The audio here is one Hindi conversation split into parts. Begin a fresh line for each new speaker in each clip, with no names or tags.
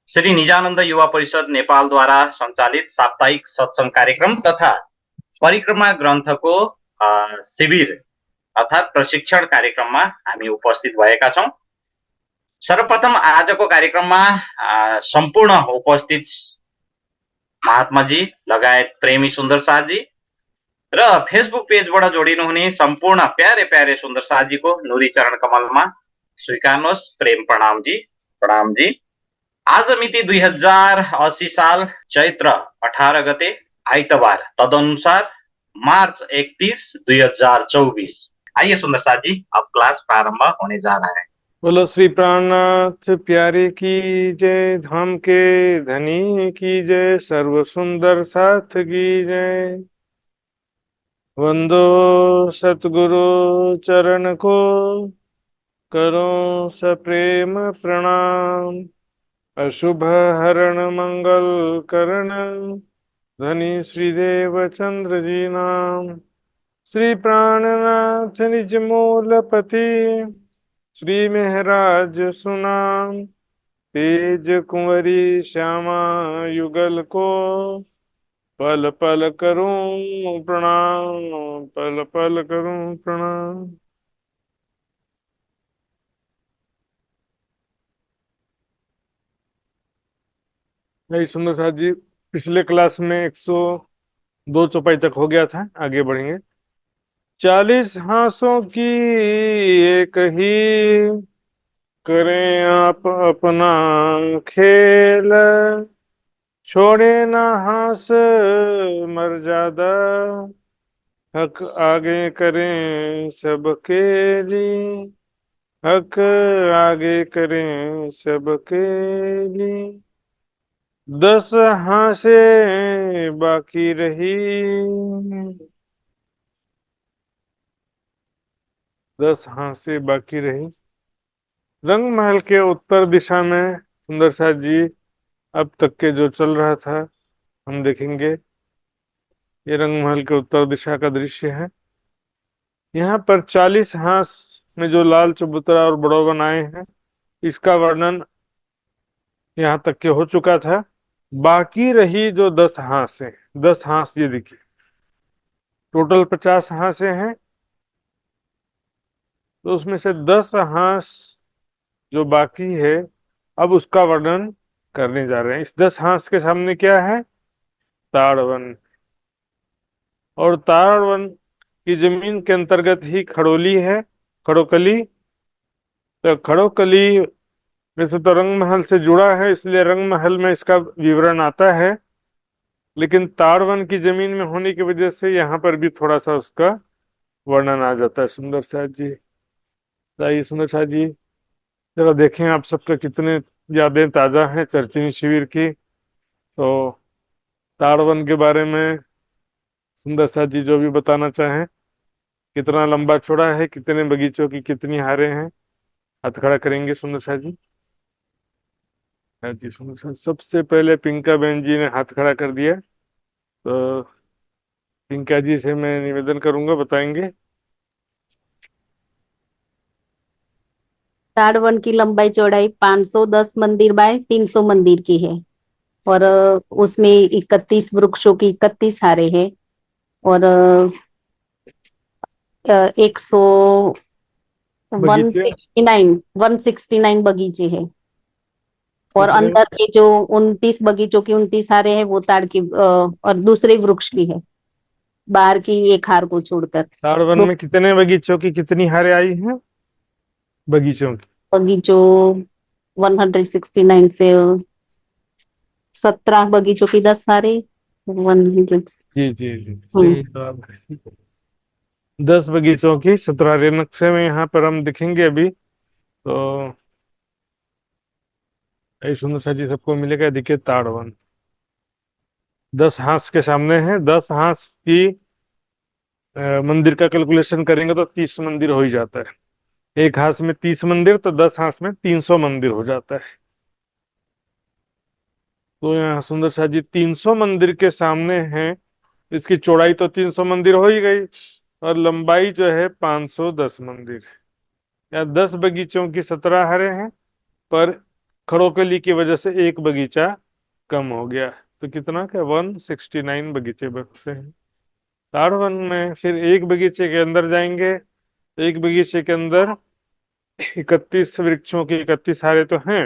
श्री निजानन्द युवा परिषद नेपालद्वारा सञ्चालित साप्ताहिक सत्सङ्ग कार्यक्रम तथा परिक्रमा ग्रन्थको शिविर अर्थात् प्रशिक्षण कार्यक्रममा हामी उपस्थित भएका छौँ। सर्वप्रथम आजको कार्यक्रममा सम्पूर्ण उपस्थित महात्माजी लगायत प्रेमी सुन्दर साथजी र फेसबुक पेजबाट जोडिनुहुने सम्पूर्ण प्यारे प्यारे सुन्दर साथजीको नुरी चरण कमलमा स्वीकार्नुहोस् प्रेम प्रणामजी। प्रणामजी। आज मिति 2080 साल चैत्र 18 गते आइतबार, तदनुसार मार्च 31, 2024। आइए सुंदर साथ जी, अब क्लास प्रारंभ होने जा रहा है।
बोलो श्री प्राणनाथ प्यारे की जय, धाम के धनी की जय, सर्व सुंदर साथ की जय। वंदो सतगुरु चरण को, करो सप्रेम प्रणाम। अशुभ हरण मंगल करण, धनी श्रीदेव चंद्र जी नाम। श्री प्राणनाथ निज मूलपति, श्री महराज सुनाम। तेज कुंवरी श्यामा युगल को, पल पल करूं प्रणाम, पल पल करूं प्रणाम। नहीं सुंदर साथ जी, पिछले क्लास में 102 चौपाई तक हो गया था, आगे बढ़ेंगे। 40 हाथों की एक ही, करें आप अपना खेल। छोड़े ना हास मर्यादा, हक आगे करें सबके लिए। हक आगे करें सबके लिए। 10 हासे बाकी रही, 10 हासे बाकी रही। रंग महल के उत्तर दिशा में सुंदर साथ जी अब तक के जो चल रहा था हम देखेंगे। ये रंग महल के उत्तर दिशा का दृश्य है। यहाँ पर 40 हास में जो लाल चबूतरा और बड़ौवन आए हैं, इसका वर्णन यहाँ तक के हो चुका था। बाकी रही जो 10 हास है, 10 हास ये देखिए, टोटल 50 हासे हैं, तो उसमें से 10 हास जो बाकी है अब उसका वर्णन करने जा रहे हैं। इस 10 हास के सामने क्या है? ताड़वन। और ताड़वन की जमीन के अंतर्गत ही खड़ोली है, खड़ोकली। तो खड़ोकली वैसे तो रंग महल से जुड़ा है, इसलिए रंग महल में इसका विवरण आता है, लेकिन ताड़वन की जमीन में होने की वजह से यहाँ पर भी थोड़ा सा उसका वर्णन आ जाता है। सुंदर साथ जी, आइए सुंदर साथ जी जरा देखें आप सबके कितने यादें ताजा हैं चर्चिनी शिविर की। तो ताड़वन के बारे में सुंदर साथ जी जो भी बताना चाहें, कितना लंबा चौड़ा है, कितने बगीचों की कितनी हारें हैं, हाथ खड़ा करेंगे सुंदर साथ जी। हाँ जी सुंदर साथ, सबसे पहले पिंका बहन जी ने हाथ खड़ा कर दिया, तो पिंका जी से मैं निवेदन करूंगा, बताएंगे।
ताड़वन की लंबाई चौड़ाई 510 मंदिर बाय 300 मंदिर की है, और उसमें 31 वृक्षों की 31 हारे हैं, और
बगीचे
169 बगीचे हैं। और
कितने?
अंदर के जो 29 बगीचों की 29 हारे हैं वो ताड़ की और दूसरे वृक्ष की है, बाहर की एक हार को छोड़कर।
ताड़वन में कितने बगीचों की कितनी हारें आई हैं? बगीचों की
बगीचों 169 से 17 बगीचों की 10 हारे, 100।
जी जी जी सही जवाब है। 10 बगीचों की 17 नक्शे में यहाँ पर हम दिखेंगे अभी। तो ऐसी सुंदर सा जी सबको मिलेगा, देखिए ताड़वन 10 हाथ के सामने है। 10 हाथ की मंदिर का कैलकुलेशन करेंगे तो 30 मंदिर हो ही जाता है। एक हाथ में 30 मंदिर, तो 10 हाथ में 300 मंदिर हो जाता है। तो यहाँ सुंदर शाह जी 300 मंदिर के सामने हैं। इसकी चौड़ाई तो 300 मंदिर हो ही गई, और लंबाई जो है 510 मंदिर। या 10 बगीचों की 17 हारें हैं, पर खड़ोकली की वजह से एक बगीचा कम हो गया। तो कितना क्या 169 बगीचे बचते हैं। ताड़वन में फिर एक बगीचे के अंदर जाएंगे, तो एक बगीचे के अंदर 31 वृक्षों की 31 हारे तो हैं,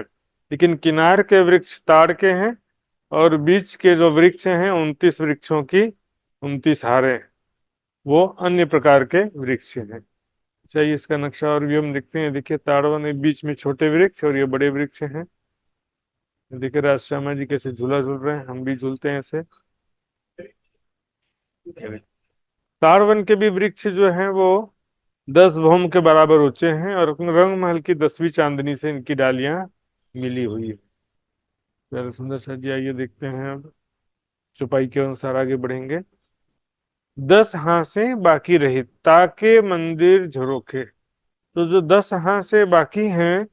लेकिन किनार के वृक्ष ताड़ के हैं और बीच के जो वृक्ष हैं 29 वृक्षों की 29 हारे, वो अन्य प्रकार के वृक्ष हैं। चाहिए इसका नक्शा और भी हम देखते हैं। देखिए ताड़वन में बीच में छोटे वृक्ष और ये बड़े वृक्ष हैं। देखिए राज श्यामा जी कैसे झूला झूल रहे हैं, हम भी झूलते हैं ऐसे। ताड़वन के भी वृक्ष जो हैं वो 10 भौम के बराबर ऊंचे हैं और रंग महल की 10वीं चांदनी से इनकी डालियां मिली हुई है। प्यारा सुंदर सा जी, आइए देखते हैं अब चौपाई के अनुसार आगे बढ़ेंगे। 10 हांसे बाकी रही ताके मंदिर झरोखे। तो जो 10 हांसे बाकी हैं,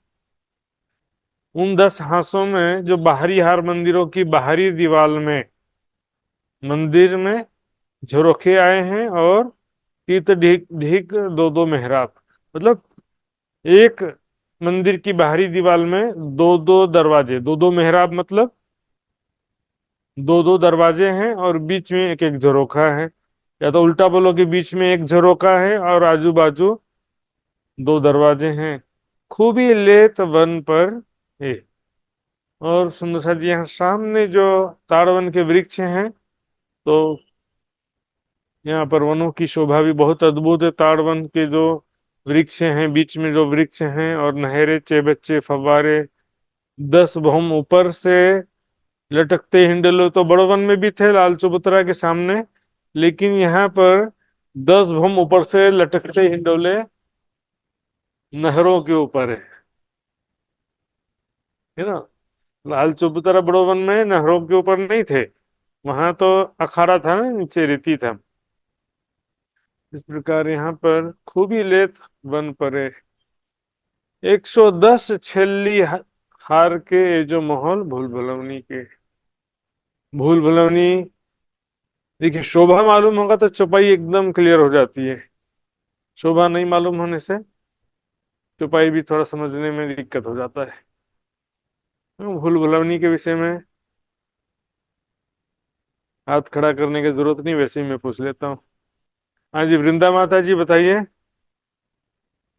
उन 10 हांसों में जो बाहरी हार मंदिरों की बाहरी दीवार में मंदिर में झरोखे आए हैं और तीत ढीक ढीक दो दो मेहराब, मतलब एक मंदिर की बाहरी दीवार में दो दो दरवाजे, दो दो मेहराब मतलब दो दो दरवाजे हैं और बीच में एक एक झरोखा है। या तो उल्टा बोलो कि बीच में एक झरोखा है और आजू बाजू दो दरवाजे हैं। खूबी लेत वन पर है। और सुंदर सा जी यहाँ सामने जो ताड़वन के वृक्ष हैं, तो यहाँ पर वनों की शोभा भी बहुत अद्भुत है। ताड़वन के जो वृक्ष हैं, बीच में जो वृक्ष हैं और नहरे चेबच्चे फव्वारे, 10 भौम ऊपर से लटकते हिंडोले तो बड़ो वन में भी थे लाल चबूतरा के सामने, लेकिन यहाँ पर 10 भौम ऊपर से लटकते हिंडोले नहरों के ऊपर है ना। लाल चबूतरा बड़ो वन में नहरों के ऊपर नहीं थे, वहां तो अखाड़ा था ना, नीचे रेती था। इस प्रकार यहाँ पर खूबी लेत वन परे 110 छेली हार के ये जो माहौल भूल भुलौनी के। भूल भुलौनी देखिए, शोभा मालूम होगा तो चौपाई एकदम क्लियर हो जाती है, शोभा नहीं मालूम होने से चौपाई भी थोड़ा समझने में दिक्कत हो जाता है। भूल भुलौनी के विषय में हाथ खड़ा करने की जरूरत नहीं, वैसे ही मैं पूछ लेता हूँ। हाँ जी, वृंदा माता जी बताइए।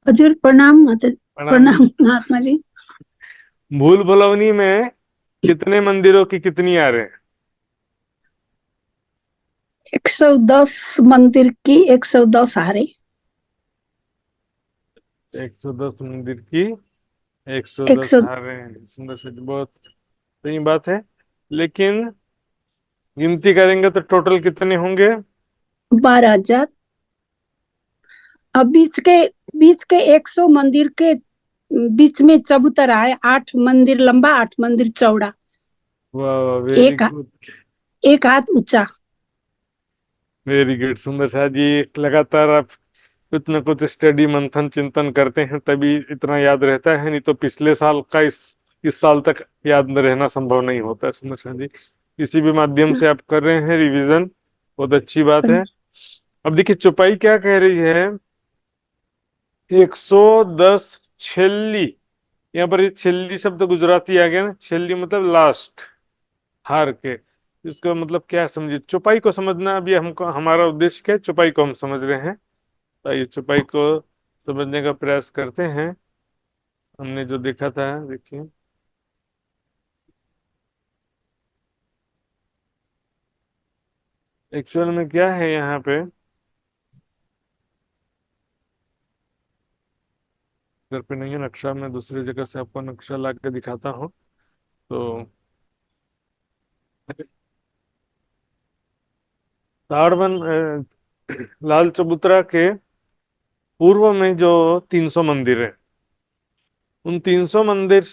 हजूर प्रणाम
प्रणाम जी।
प्रणाम महात्मा जी।
भूल भुलौनी में कितने मंदिरों की कितनी आरे?
110 मंदिर की 110 हारे।
110 मंदिर की 110
100
हारे। सुंदर से बहुत सही बात है, लेकिन गिनती करेंगे तो टोटल कितने होंगे?
12,000। अब बीच के 100 मंदिर के बीच में चबूतरा है, 8 मंदिर लंबा 8 मंदिर चौड़ा,
वाह, वेरी
एक
गुड।
एक हाथ ऊंचा।
वेरी गुड सुंदर शाह जी, लगातार आप कुछ न कुछ स्टडी मंथन चिंतन करते हैं तभी इतना याद रहता है, नहीं तो पिछले साल का इस साल तक याद न रहना संभव नहीं होता है। सुंदर शाह जी, किसी भी माध्यम से आप कर रहे हैं रिवीजन, बहुत अच्छी बात है। अब देखिए चौपाई क्या कह रही है, 110 छेली। यहाँ पर ये छेली शब्द गुजराती आ गया ना, छेली मतलब लास्ट, हार के। इसका मतलब क्या समझिए, चौपाई को समझना अभी हमको, हमारा उद्देश्य क्या है, चौपाई को हम समझ रहे हैं। तो ये चौपाई को समझने का प्रयास करते हैं। हमने जो देखा था देखिए, एक्चुअल में क्या है यहाँ पे, घर पे नहीं है नक्शा, मैं दूसरी जगह से आपको नक्शा ला के दिखाता हूँ। तो ताड़वन लाल चबूतरा के पूर्व में जो 300 मंदिर है, उन 300 मंदिर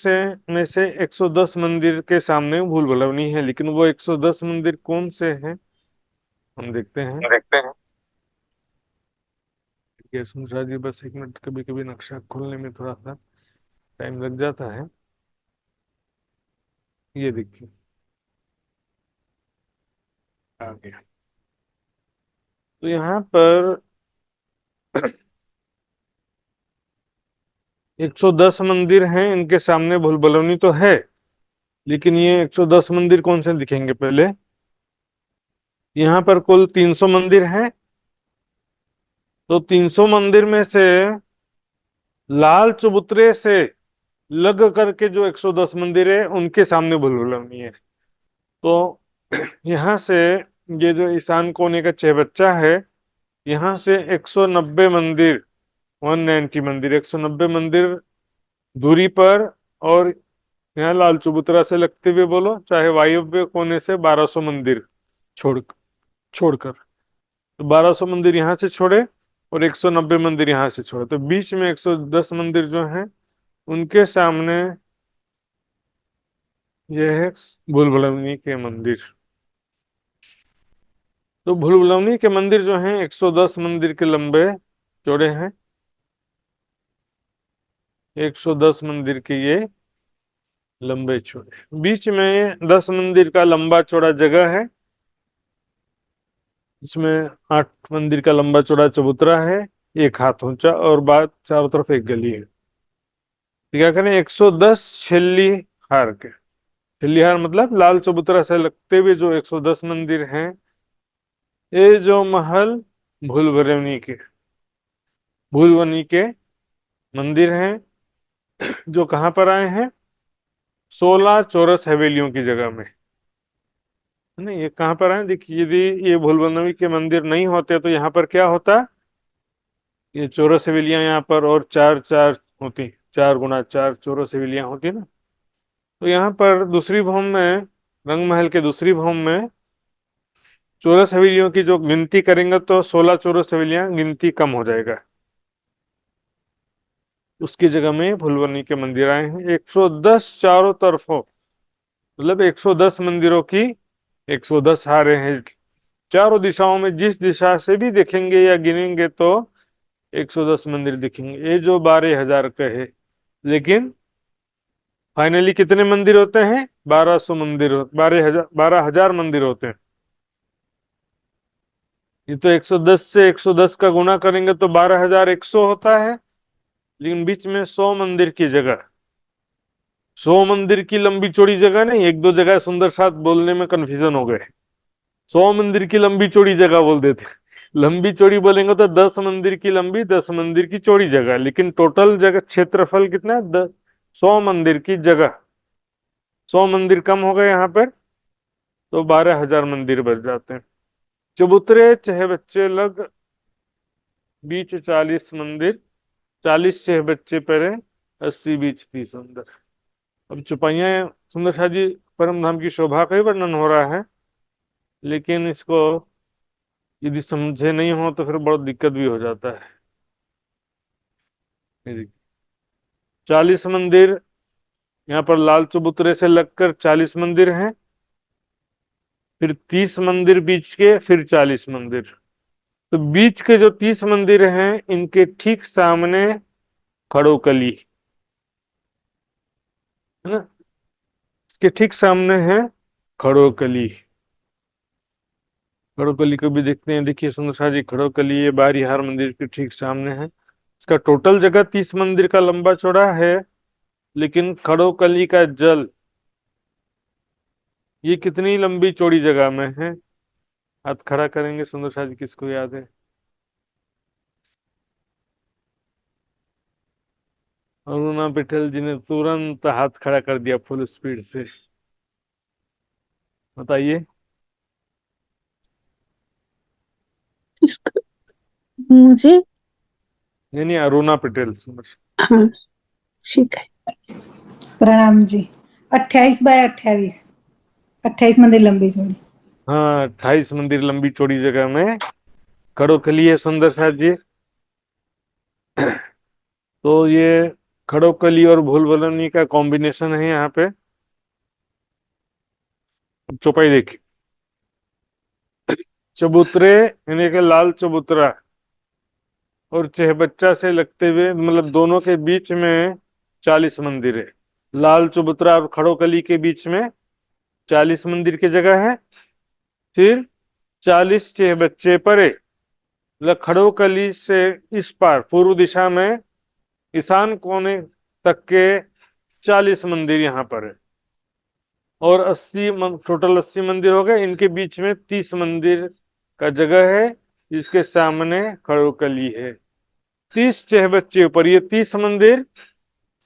में से 110 मंदिर के सामने भूल भुलवनी है, लेकिन वो 110 मंदिर कौन से हैं हम देखते हैं। ये सुनशा जी, बस एक मिनट, कभी कभी नक्शा खोलने में थोड़ा सा टाइम लग जाता है। ये देखिए आ गया। तो यहाँ पर 110 मंदिर हैं, इनके सामने भूल भुलवनी तो है, लेकिन ये 110 मंदिर कौन से दिखेंगे पहले। यहाँ पर कुल 300 मंदिर हैं, तो 300 मंदिर में से लाल चबूतरे से लग करके जो 110 मंदिर है उनके सामने भूल भुलैया है। तो यहाँ से ये जो ईशान कोने का चहबच्चा है, यहाँ से 190 मंदिर, 190 मंदिर, 190 मंदिर दूरी पर, और यहाँ लाल चबूतरा से लगते हुए बोलो चाहे वायव्य कोने से 1200 मंदिर छोड़ छोड़कर, तो 1200 मंदिर यहाँ से छोड़े और 190 मंदिर यहाँ से छोड़े, तो बीच में 110 मंदिर जो हैं उनके सामने यह है भूल के मंदिर। तो भूल के मंदिर जो हैं 110 मंदिर के लंबे चौड़े हैं, 110 मंदिर के ये लंबे चौड़े, बीच में 10 मंदिर का लंबा चौड़ा जगह है, इसमें 8 मंदिर का लंबा चौड़ा चबूतरा है, 1 हाथ ऊंचा, और बाद चारों तरफ एक गली है। तो क्या करें, 110 छिल्ली हार के, छिल्ली हार मतलब लाल चबूतरा से लगते हुए जो 110 मंदिर हैं, ये जो महल भूलवनी के मंदिर हैं, जो कहाँ पर आए हैं, 16 चौरस हवेलियों की जगह में, है ना। ये कहाँ पर आए, देखिए यदि ये भूलवनी के मंदिर नहीं होते तो यहाँ पर क्या होता, ये चौरस हवेलियां यहाँ पर और 4 4 होती, 4 × 4 चौरस हवेलियां होती ना। तो यहाँ पर दूसरी भौम में, रंग महल के दूसरी भौम में चौरस हवेलियों की जो गिनती करेंगे तो 16 चौरस हवेलियां गिनती कम हो जाएगा, उसकी जगह में भूलवनी के मंदिर आए हैं। 110 चारों तरफों, मतलब 110 मंदिरों की 110 हारे हैं, चारों दिशाओं में जिस दिशा से भी देखेंगे या गिनेंगे तो 110 मंदिर दिखेंगे। ये जो 12,000 का है, लेकिन फाइनली कितने मंदिर होते हैं, 1200 मंदिर, 12,000 मंदिर होते हैं। ये तो 110 से 110 का गुणा करेंगे तो 12,100 होता है, लेकिन बीच में 100 मंदिर की जगह, 100 मंदिर की लंबी चौड़ी जगह नहीं, एक दो जगह सुंदर साथ बोलने में कंफ्यूजन हो गए, 100 मंदिर की लंबी चौड़ी जगह बोल देते। लंबी चौड़ी बोलेंगे तो 10 मंदिर की लंबी, 10 मंदिर की चौड़ी जगह, लेकिन टोटल जगह क्षेत्रफल कितना है, 100 मंदिर की जगह, 100 मंदिर कम हो गए यहाँ पर, तो 12,000 मंदिर बच जाते हैं। चबूतरे चहबच्चे लग, बीच 40 मंदिर, 40 चहबच्चे परे, 80 बीच 30 अंदर। अब चौपाइयाँ सुंदर शाह जी परम धाम की शोभा का ही वर्णन हो रहा है, लेकिन इसको यदि समझे नहीं हो तो फिर बहुत दिक्कत भी हो जाता है। 40 मंदिर यहाँ पर लाल चबूतरे से लगकर 40 मंदिर हैं, फिर 30 मंदिर बीच के, फिर 40 मंदिर। तो बीच के जो 30 मंदिर हैं इनके ठीक सामने खड़ोकली है ना, इसके ठीक सामने है खड़ोकली। खड़ोकली को भी देखते हैं, देखिए सुंदर शाह जी, खड़ोकली ये बारीहार मंदिर के ठीक सामने है। इसका टोटल जगह 30 मंदिर का लंबा चौड़ा है, लेकिन खड़ोकली का जल ये कितनी लंबी चौड़ी जगह में है, हाथ खड़ा करेंगे सुंदर शाह जी, किसको याद है। अरुणा पटेल जी ने तुरंत हाथ खड़ा कर दिया फुल स्पीड से, बताइए।
इसका मुझे,
नहीं नहीं, अरुणा पटेल सुंदर शाह।
हाँ ठीक है।
प्रणाम जी। 28 बाय 28, 28 मंदिर लंबी चौड़ी।
हाँ, 28 मंदिर लंबी चौड़ी जगह में खड़ोकली है सुंदर शाह जी। तो ये खड़ोकली और भूलवलनी का कॉम्बिनेशन है यहाँ पे। चौपाई देखिए, चबूतरे यानी कि लाल चबूतरा और चहबच्चा से लगते हुए, मतलब दोनों के बीच में 40 मंदिर है। लाल चबूतरा और खड़ोकली के बीच में 40 मंदिर की जगह है, फिर 40 चहबच्चे परे, मतलब खड़ोकली से इस पार पूर्व दिशा में ईशान कोने तक के 40 मंदिर यहाँ पर है। और 80 टोटल 80 मंदिर हो गए। इनके बीच में 30 मंदिर का जगह है, जिसके सामने खड़ोकली है। 30 चहबच्चे ऊपर, ये 30 मंदिर,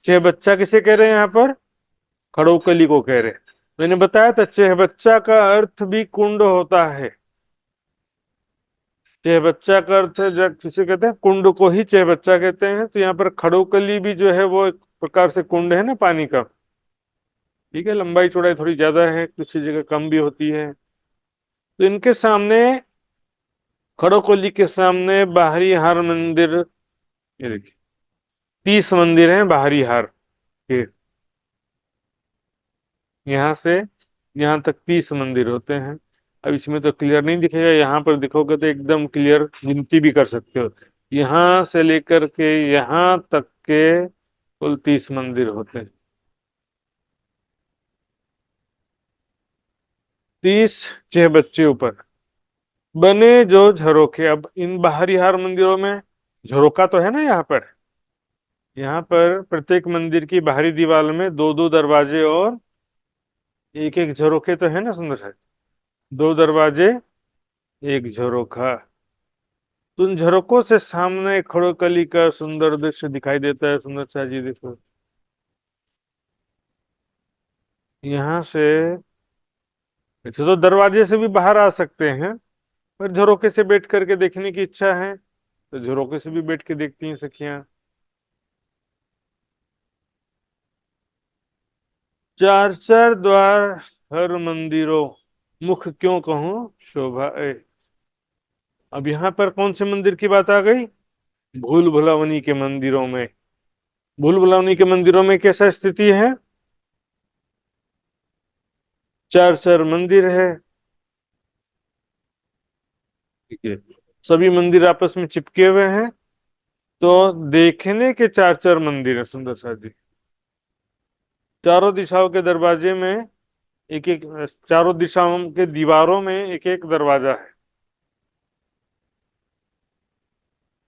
चहबच्चा किसे कह रहे हैं यहाँ पर? खड़ोकली को कह रहे हैं। मैंने बताया था चहबच्चा का अर्थ भी कुंड होता है। चहबच्चा का अर्थ किसे कहते हैं? कुंड को ही चहबच्चा कहते हैं। तो यहाँ पर खड़ोकली भी जो है वो एक प्रकार से कुंड है ना, पानी का। ठीक है, लंबाई चौड़ाई थोड़ी ज्यादा है, किसी जगह कम भी होती है। तो इनके सामने, खड़ोकली के सामने बाहरी हार मंदिर, ये देखिए 30 मंदिर हैं बाहरी हार के। यहाँ से यहाँ तक 30 मंदिर होते हैं। अब इसमें तो क्लियर नहीं दिखेगा, यहाँ पर दिखोगे तो एकदम क्लियर गिनती भी कर सकते हो। यहाँ से लेकर के यहाँ तक के कुल 30 मंदिर होते हैं। 30 चहबच्चे ऊपर बने जो झरोखे। अब इन बाहरी हार मंदिरों में झरोका तो है ना, यहाँ पर प्रत्येक मंदिर की बाहरी दीवार में 2-2 दरवाजे और एक एक झरोखे तो है ना, सुंदर साहब। 2 दरवाजे, एक झरोखा। तो उन झरोकों से सामने खड़ोकली का सुंदर दृश्य दिखाई देता है। सुंदर शाह जी देखो, यहाँ से ऐसे तो दरवाजे से भी बाहर आ सकते हैं, पर झरोके से बैठ करके देखने की इच्छा है तो झरोके से भी बैठ के देखती हैं सखियां। 4-4 द्वार हर मंदिरों, मुख क्यों कहूं शोभा ए। अब यहाँ पर कौन से मंदिर की बात आ गई? भूल भुलावनी के मंदिरों में। भूल भुलावनी के मंदिरों में कैसा स्थिति है? 4-4 मंदिर है। ठीक है, सभी मंदिर आपस में चिपके हुए हैं। तो देखने के 4-4 मंदिर है सुंदर साथ जी। चारों दिशाओं के दरवाजे में एक एक, चारों दिशाओं के दीवारों में एक एक दरवाजा है।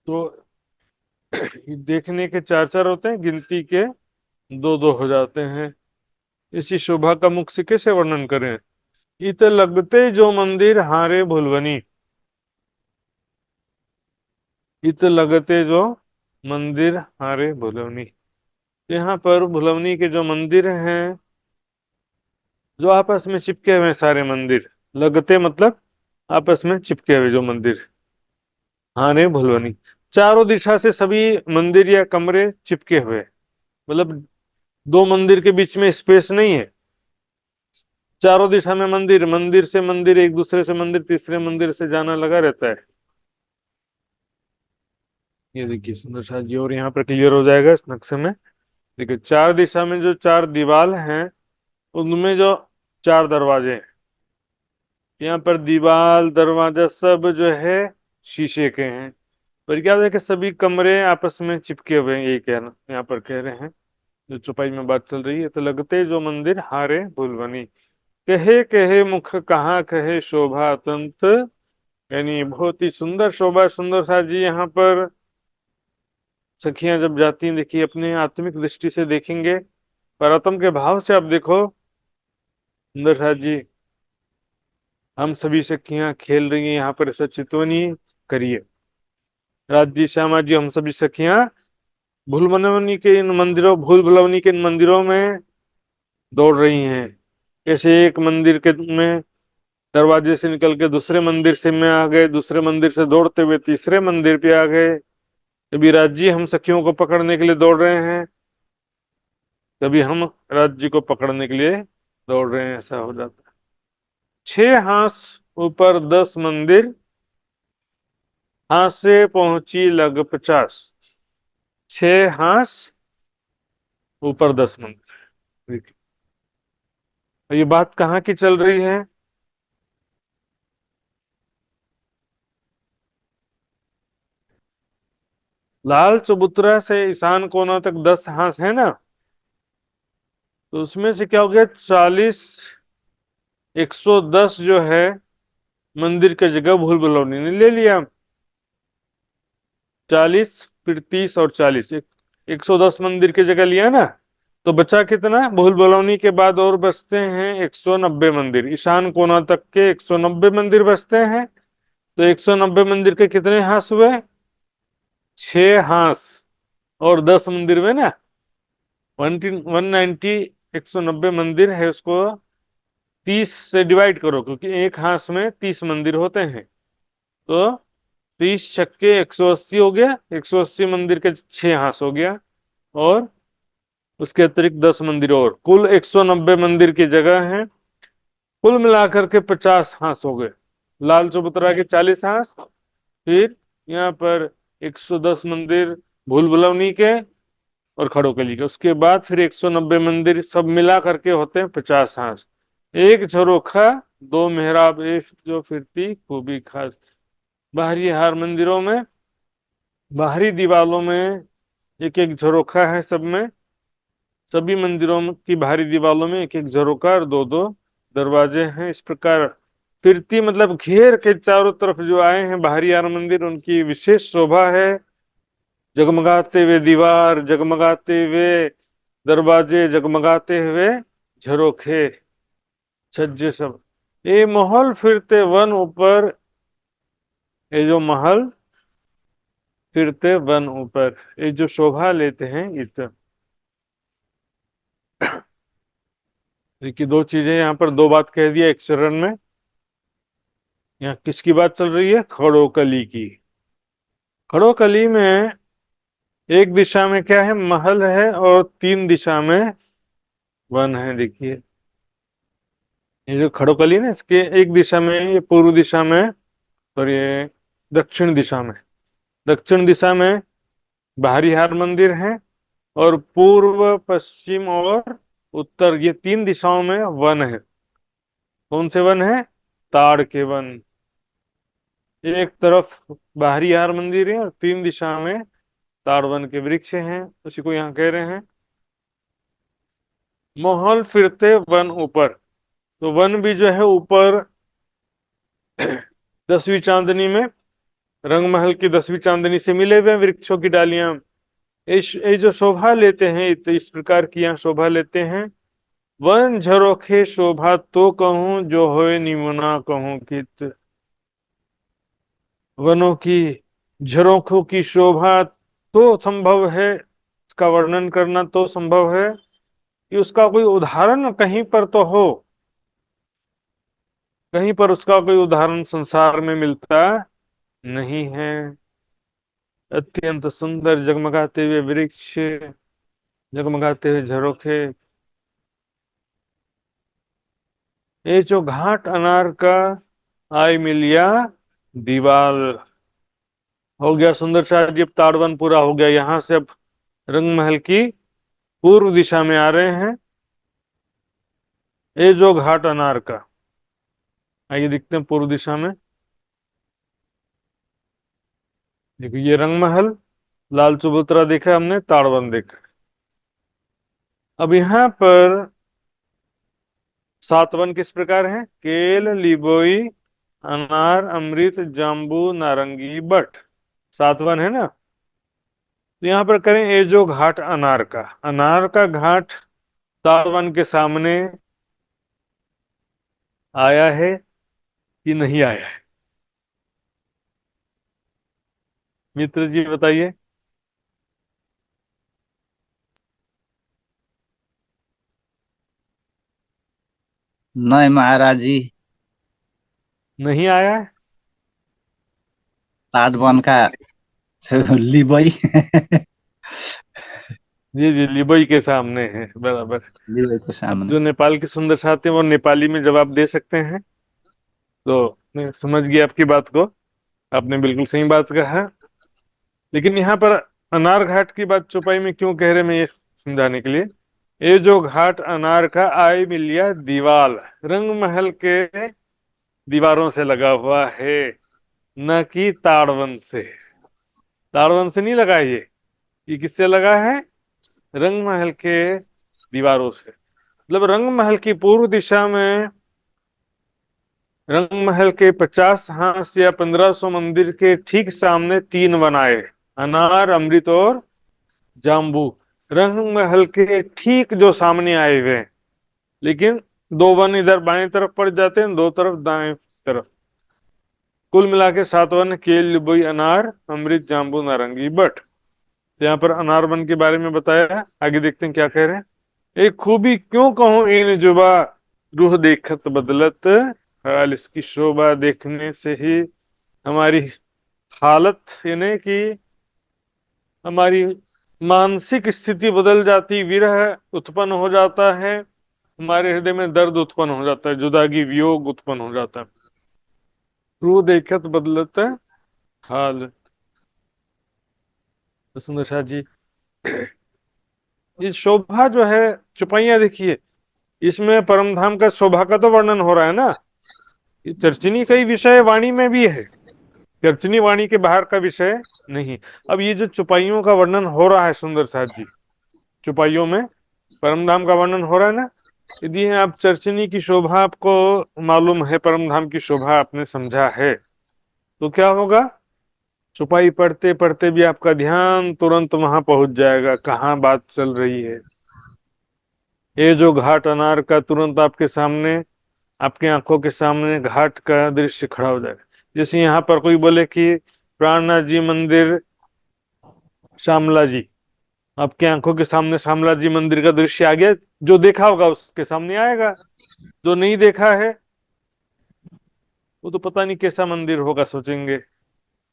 तो देखने के 4-4 होते हैं, गिनती के 2-2 हो जाते हैं। इसी शोभा का मुख से कैसे वर्णन करें? इत लगते जो मंदिर हारे भुलवनी। इत लगते जो मंदिर हारे भुलवनी। यहाँ पर भुलवनी के जो मंदिर हैं, जो आपस में चिपके हुए हैं सारे मंदिर। लगते मतलब आपस में चिपके हुए जो मंदिर, हारे भुलवनी। चारों दिशा से सभी मंदिर या कमरे चिपके हुए, मतलब 2 मंदिर के बीच में स्पेस नहीं है। चारों दिशा में मंदिर, मंदिर से मंदिर, एक दूसरे से मंदिर, तीसरे मंदिर से जाना लगा रहता है। ये देखिए सुंदर शाह जी, और यहाँ पर क्लियर हो जाएगा इस नक्शे में। देखिए 4 दिशा में जो 4 दीवार हैं, उनमें जो 4 दरवाजे हैं। यहाँ पर दीवार दरवाजा सब जो है शीशे के हैं। पर क्या है कि सभी कमरे आपस में चिपके हुए हैं, यही कहना यहाँ पर कह रहे हैं। जो चौपाई में बात चल रही है, तो लगते जो मंदिर हारे भुलवनी। कहे कहे मुख कहाँ कहे शोभा अतंत, यानी बहुत ही सुंदर शोभा। सुंदर सा जी यहाँ पर सखियां जब जाती हैं, देखिए अपने आत्मिक दृष्टि से देखेंगे, परात्म के भाव से आप देखो। सुंदर सा जी, हम सभी सखियां खेल रही हैं यहाँ पर, ऐसा चितवनी करिए। राज जी, श्यामा जी, हम सभी सखियां भूल भुलवनी के इन मंदिरों, भूल भुलवनी के इन मंदिरों में दौड़ रही हैं। कैसे एक मंदिर के में दरवाजे से निकल के दूसरे मंदिर से में आ गए, दूसरे मंदिर से दौड़ते हुए तीसरे मंदिर पे आ गए। कभी राज जी हम सखियों को पकड़ने के लिए दौड़ रहे हैं, कभी हम राज जी को पकड़ने के लिए दौड़ रहे हैं, ऐसा हो जाता है। 6 हाथ ऊपर 10 मंदिर, हाथ से पहुंची लग 50। 6 हाथ ऊपर 10 मंदिर। देखिए, ये बात कहाँ की चल रही है? लाल चबूतरा से ईशान कोना तक 10 हाथ है ना, तो उसमें से क्या हो गया? 40, 110 जो है मंदिर की जगह भूल भुलौनी ने ले लिया। 40 फिर 30 और 40, 110 मंदिर की जगह लिया ना। तो बचा कितना? भूल भुलौनी के बाद और बचते हैं 190 मंदिर। ईशान कोना तक के 190 मंदिर बचते हैं। तो 190 मंदिर के कितने हांस हुए? 6 हांस। और 10 मंदिर में ना 190, 190 मंदिर है, उसको 30 से डिवाइड करो, क्योंकि एक हांस में 30 मंदिर होते हैं। तो 30 छक्के 180 हो गया। 180 मंदिर के 6 हांस हो गया, और उसके अतिरिक्त 10 मंदिर और, कुल 190 मंदिर की जगह है। कुल मिलाकर के 50 हांस हो गए। लाल चबूतरा के 40 हांस, फिर यहाँ पर 110 मंदिर भूल भुलौनी के और खड़ोकली के। उसके बाद फिर 190 मंदिर सब मिला करके होते हैं 50 हांस। एक झरोखा, 2 मेहराब, एक जो फिरती खूबी खास। बाहरी हार मंदिरों में, बाहरी दीवालों में एक एक झरोखा है सब में। सभी मंदिरों की बाहरी दीवालों में एक एक झरोखा और 2-2 दरवाजे हैं। इस प्रकार फिरती मतलब घेर के चारों तरफ जो आए हैं बाहरी हार मंदिर, उनकी विशेष शोभा है। जगमगाते हुए दीवार, जगमगाते हुए दरवाजे, जगमगाते हुए झरोखे, छज्जे सब। ये महल फिरते वन ऊपर, ये जो महल फिरते वन ऊपर, ये जो शोभा लेते हैं इतना। देखिए, 2 चीजें यहाँ पर, 2 बात कह दिया एक चरण में। यहाँ किसकी बात चल रही है? खड़ोकली की। खड़ोकली में एक दिशा में क्या है? महल है, और 3 दिशा में वन है। देखिए, ये जो खड़ोकली ना, इसके एक दिशा में, ये पूर्व दिशा में, और ये दक्षिण दिशा में। दक्षिण दिशा में बाहरी हार मंदिर है, और पूर्व, पश्चिम और उत्तर, ये 3 दिशाओं में वन है। कौन से वन है? ताड़ के वन। एक तरफ बाहरी हार मंदिर है, और 3 दिशा में ताड़ वन के वृक्ष हैं। उसी को यहाँ कह रहे हैं महल फिरते वन ऊपर। तो वन भी जो है ऊपर 10वीं चांदनी में, रंग महल की 10वीं चांदनी से मिले हुए हैं वृक्षों की डालियां। ये जो शोभा लेते हैं, तो इस प्रकार की यहाँ शोभा लेते हैं। वन झरोखे शोभा तो कहूं, जो होए निमुना कहूं कित। वनों की, झरोखों की शोभा तो संभव है, इसका वर्णन करना तो संभव है, कि उसका कोई उदाहरण कहीं पर तो हो। कहीं पर उसका कोई उदाहरण संसार में मिलता नहीं है। अत्यंत सुंदर जगमगाते हुए वृक्ष, जगमगाते हुए झरोखे। ये जो घाट अनार का आई मिलिया दीवाल हो गया सुंदर सा। अब ताड़वन पूरा हो गया। यहां से अब रंग महल की पूर्व दिशा में आ रहे हैं। ये जो घाट अनार का, आइए दिखते हैं पूर्व दिशा में। देखो, ये रंग महल, लाल चबूतरा देखा हमने, ताड़वन देखा। अब यहाँ पर 7 वन किस प्रकार है? केल, लिबोई, अनार, अमृत, जाम्बू, नारंगी, बट। 7 वन है ना। तो यहाँ पर करें ये जो घाट अनार का। अनार का घाट 7 वन के सामने आया है कि नहीं आया है? मित्र जी बताइए।
नहीं महाराज जी,
नहीं आया है।
ताडवन का लिबई
जी जी, लिबोई के सामने है, बराबर।
लिबई के
अब
सामने।
जो नेपाल के सुंदर साथी हैं वो नेपाली में जवाब दे सकते हैं। तो मैं समझ गया आपकी बात को, आपने बिल्कुल सही बात कहा। लेकिन यहाँ पर अनार घाट की बात चौपाई में क्यों कह रहे, मैं ये समझाने के लिए। ये जो घाट अनार का आई मिलिया दीवाल, रंग महल के दीवारों से लगा हुआ है, न कि ताड़वन से। ताड़वन से नहीं लगा ये किससे लगा है? रंग महल के दीवारों से। मतलब रंग महल की पूर्व दिशा में, रंग महल के 50 हांस या 1500 मंदिर के ठीक सामने 3 वन आए, अनार, अमृत और जाम्बू। रंग महल के ठीक जो सामने आए हुए हैं, लेकिन 2 वन इधर बाएं तरफ पड़ जाते हैं, 2 तरफ दाएं तरफ। कुल मिला के 7 वन केल लिबोई अनार अमृत जाम्बू नारंगी बट। यहाँ पर अनार वन के बारे में बताया है, आगे देखते हैं क्या कह रहे हैं। एक खूबी क्यों कहूं इन जुबा, रूह देखत बदलत हाल, इसकी शोभा देखने से ही हमारी हालत, यानी कि हमारी मानसिक स्थिति बदल जाती, विरह उत्पन्न हो जाता है, हमारे हृदय में दर्द उत्पन्न हो जाता है, जुदागी वियोग उत्पन्न हो जाता है। रूह देखत बदलत हाल। तो सुंदर शाह जी, ये शोभा जो है, चुपाइयां देखिए, इसमें परमधाम का शोभा का तो वर्णन हो रहा है ना। ये चर्चिनी का ही विषय वाणी में भी है, चर्चिनी वाणी के बाहर का विषय नहीं। अब ये जो चुपाइयों का वर्णन हो रहा है सुंदर साथ जी, चुपाइयों में परमधाम का वर्णन हो रहा है ना। यदि आप चर्चिनी की शोभा आपको मालूम है, परमधाम की शोभा आपने समझा है, तो क्या होगा, चुपाई पढ़ते पढ़ते भी आपका ध्यान तुरंत वहां पहुंच जाएगा, कहाँ बात चल रही है। ये जो घाट अनार का तुरंत आपके सामने, आपकी आंखों के सामने घाट का दृश्य खड़ा हो जाएगा। जैसे यहाँ पर कोई बोले कि प्राणनाथ जी मंदिर श्यामला जी, आपकी आंखों के सामने श्यामला जी मंदिर का दृश्य आ गया, जो देखा होगा उसके सामने आएगा, जो नहीं देखा है वो तो पता नहीं कैसा मंदिर होगा सोचेंगे।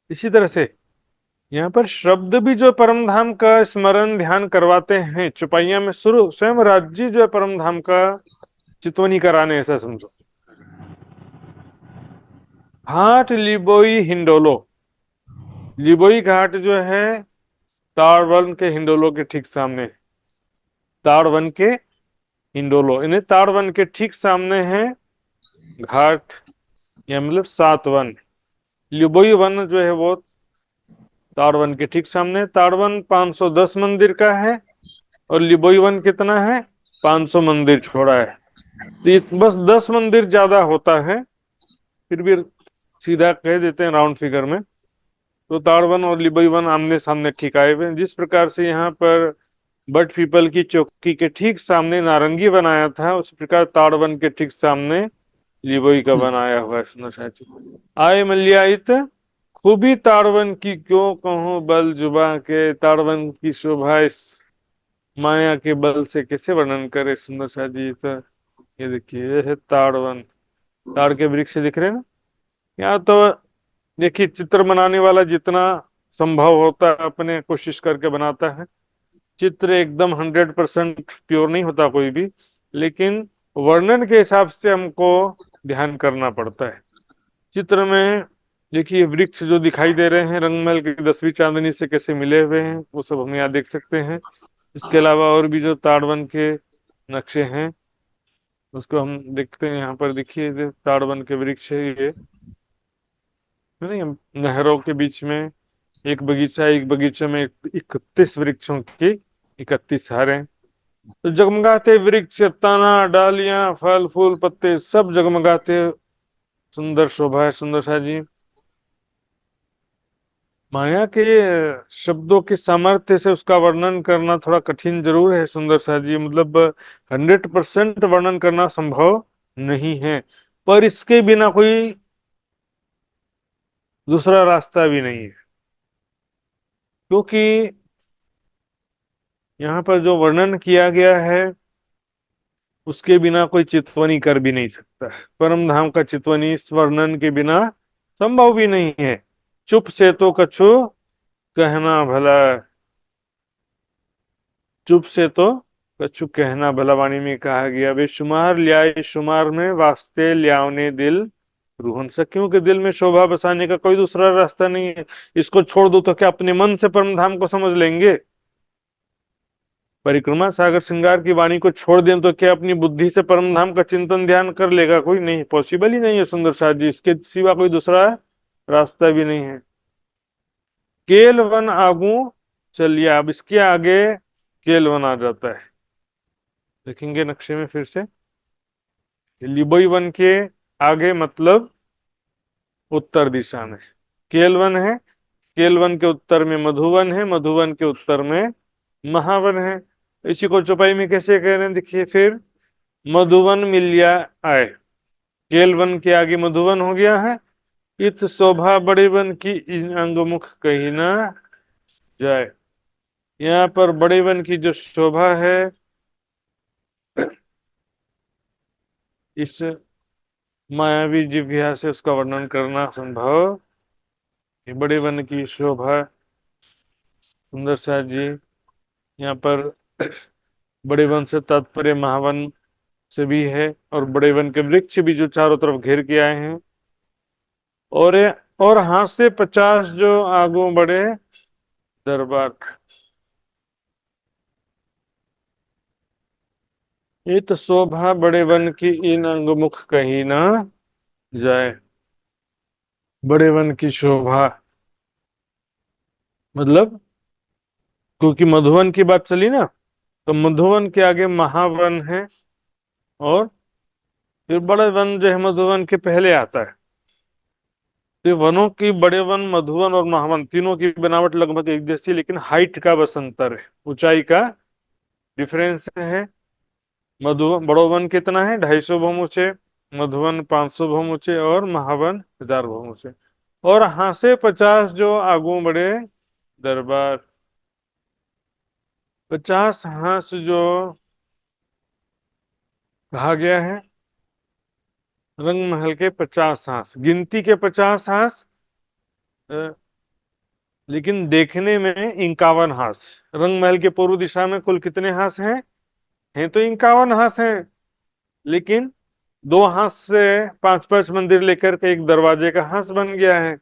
इसी तरह से यहाँ पर शब्द भी जो परमधाम का स्मरण ध्यान करवाते हैं चुपाइयां में, शुरू स्वयं राज्य जो है परमधाम का चितवनी कराने, ऐसा समझो। घाट लिबोई हिंडोलो, लिबोई घाट जो है ताड़वन के हिंडोलो के ठीक सामने, ताड़वन के हिंडोलो इन्हें ताड़वन के ठीक सामने है घाट, या मतलब 7 वन। लिबोई वन जो है वो ताड़वन के ठीक सामने। ताड़वन 510 मंदिर का है और लिबोई वन कितना है, 500 मंदिर छोड़ा है। तो ये बस 10 मंदिर ज्यादा होता है, फिर भी सीधा कह देते हैं राउंड फिगर में। तो ताड़वन और लिबोई वन आमने सामने ठीक आए हुए हैं। जिस प्रकार से यहाँ पर बट पीपल की चौकी के ठीक सामने नारंगी बनाया था, उस प्रकार ताड़वन के ठीक सामने लिबोई का बनाया हुआ है। सुनो साथी, आए मल्यायित खूबी ताड़वन की क्यों कहूं बल जुबा के, ताड़वन की शोभा इस माया के बल से कैसे वर्णन करे सुंदर सा जी। तो ये देखिए, ये है ताड़वन, ताड़ के वृक्ष दिख रहे हैं ना। यहाँ तो देखिए, चित्र बनाने वाला जितना संभव होता है अपने कोशिश करके बनाता है। चित्र एकदम 100% प्योर नहीं होता कोई भी, लेकिन वर्णन के हिसाब से हमको ध्यान करना पड़ता है। चित्र में देखिए, वृक्ष जो दिखाई दे रहे हैं रंगमहल की 10वीं चांदनी से कैसे मिले हुए हैं, वो सब हम यहाँ देख सकते हैं। इसके अलावा और भी जो ताड़वन के नक्शे हैं उसको हम देखते हैं। यहाँ पर देखिए, ताड़वन के वृक्ष है ये, है ना, नहरों के बीच में एक बगीचा, एक बगीचे में 31 वृक्षों की 31 हारें। तो जगमगाते वृक्ष, तना, डालियां, फल फूल पत्ते सब जगमगाते, सुंदर शोभा है सुंदर सा जी। माया के शब्दों के सामर्थ्य से उसका वर्णन करना थोड़ा कठिन जरूर है सुंदर सा जी, मतलब 100% वर्णन करना संभव नहीं है, पर इसके बिना कोई दूसरा रास्ता भी नहीं है। क्योंकि यहाँ पर जो वर्णन किया गया है उसके बिना कोई चितवनी कर भी नहीं सकता। परम धाम का चितवनी इस वर्णन के बिना संभव भी नहीं है। चुप से तो कछु कहना भला, चुप से तो कछु कहना भला वाणी में कहा गया, बेशुमार ल्याए शुमार में वास्ते ल्यावने दिल रूहन सखियों के दिल में शोभा बसाने का कोई दूसरा रास्ता नहीं है। इसको छोड़ दो तो क्या अपने मन से परम धाम को समझ लेंगे? परिक्रमा सागर श्रृंगार की वाणी को छोड़ दें तो क्या अपनी बुद्धि से परम धाम का चिंतन ध्यान कर लेगा? कोई नहीं, पॉसिबल ही नहीं है सुंदर साथ जी, इसके सिवा कोई दूसरा रास्ता भी नहीं है। केल वन आगू चलिए, अब इसके आगे केल वन आ जाता है। देखेंगे नक्शे में फिर से, लिबोई वन के आगे मतलब उत्तर दिशा में केलवन है, केलवन के उत्तर में मधुवन है, मधुवन के उत्तर में महावन है। इसी को चौपाई में कैसे कह रहे हैं देखिए फिर, मधुवन मिलिया आए, केलवन के आगे मधुवन हो गया है। इत शोभा बड़े वन की इन अंगमुख कही ना जाए। यहाँ पर बड़े वन की जो शोभा है, इस मायावी जिह्वा से उसका वर्णन करना संभव। ये बड़े वन की शोभा, सुंदर सा जी, यहाँ पर बड़े वन से तात्पर्य महावन से भी है, और बड़े वन के वृक्ष भी जो चारों तरफ घेर के आए हैं। और और हाथ से 50 जो आगू बढ़े दरबार। इत शोभा बड़े वन की इन अंगमुख कहीं ना जाए। बड़े वन की शोभा मतलब, क्योंकि मधुवन की बात चली ना, तो मधुवन के आगे महावन है, और फिर बड़े वन जो है मधुवन के पहले आता है। तो ये वनों की, बड़े वन, मधुवन और महावन, तीनों की बनावट लगभग एक जैसी, लेकिन हाइट का बस अंतर है, ऊंचाई का डिफरेंस है। मधुवन, बड़ो वन कितना है, 250 भौम ऊंचे, मधुवन 500 भौम ऊंचे, और महावन 1000 भौम ऊंचे। और हासे 50 जो आगू बढ़े दरबार। 50 हास जो कहा गया है, रंग महल के 50 हास, गिनती के 50 हास, लेकिन देखने में 51 हास। रंग महल के पूर्व दिशा में कुल कितने हास हैं तो 51 हास हैं, लेकिन 2 हास से 5-5 मंदिर लेकर के एक दरवाजे का हास बन गया है।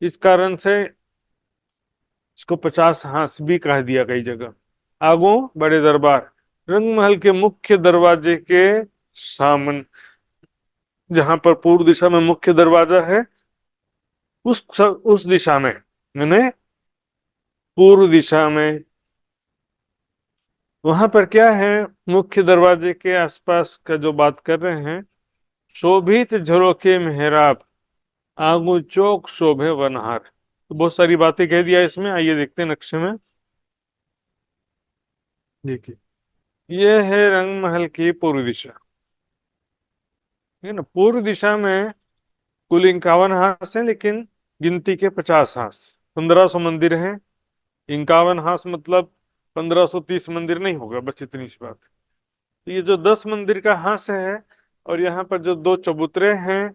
इस कारण से इसको 50 हास भी कह दिया कई जगह। आगू बड़े दरबार, रंग महल के मुख्य दरवाजे के सामने, जहां पर पूर्व दिशा में मुख्य दरवाजा है, उस दिशा में, मैंने पूर्व दिशा में, वहां पर क्या है, मुख्य दरवाजे के आसपास का जो बात कर रहे हैं, शोभित झरोखे मेहराब, आगू चौक शोभे वनहार। तो बहुत सारी बातें कह दिया इसमें, आइए देखते हैं नक्शे में। देखिए, ये है रंग महल की पूर्व दिशा, है ना। पूर्व दिशा में कुल 51 हास है, लेकिन गिनती के 50 हास, 1500 मंदिर हैं। 51 हास मतलब 1530 मंदिर नहीं होगा, बस इतनी सी बात। तो ये जो 10 मंदिर का हास है, और यहाँ पर जो 2 चबूतरे हैं,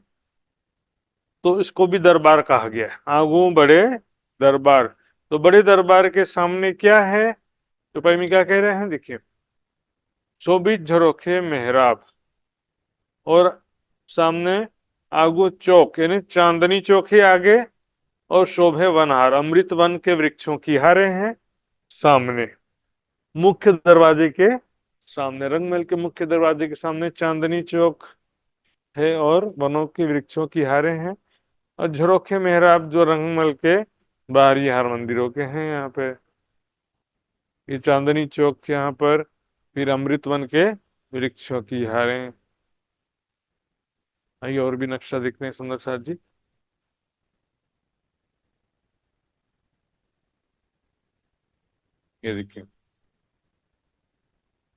तो इसको भी दरबार कहा गया है। आगू बड़े दरबार, तो बड़े दरबार के सामने क्या है, तो भाई में क्या कह रहे हैं देखिए, शोभित झरोखे मेहराब, और सामने आगू चौक, यानी चांदनी चौक है आगे, और शोभे वनहार, अमृत वन के वृक्षों की हारे हैं सामने, मुख्य दरवाजे के सामने। रंगमहल के मुख्य दरवाजे के सामने चांदनी चौक है, और वनों के वृक्षों की हारे हैं, और झरोखे मेहराब जो रंगमहल के बाहरी हार मंदिरों के हैं। यहाँ पे ये चांदनी चौक के यहाँ पर, फिर अमृत वन के वृक्षों की हारें। आइए और भी नक्शा देखते हैं सुंदर साथ जी। ये देखिए,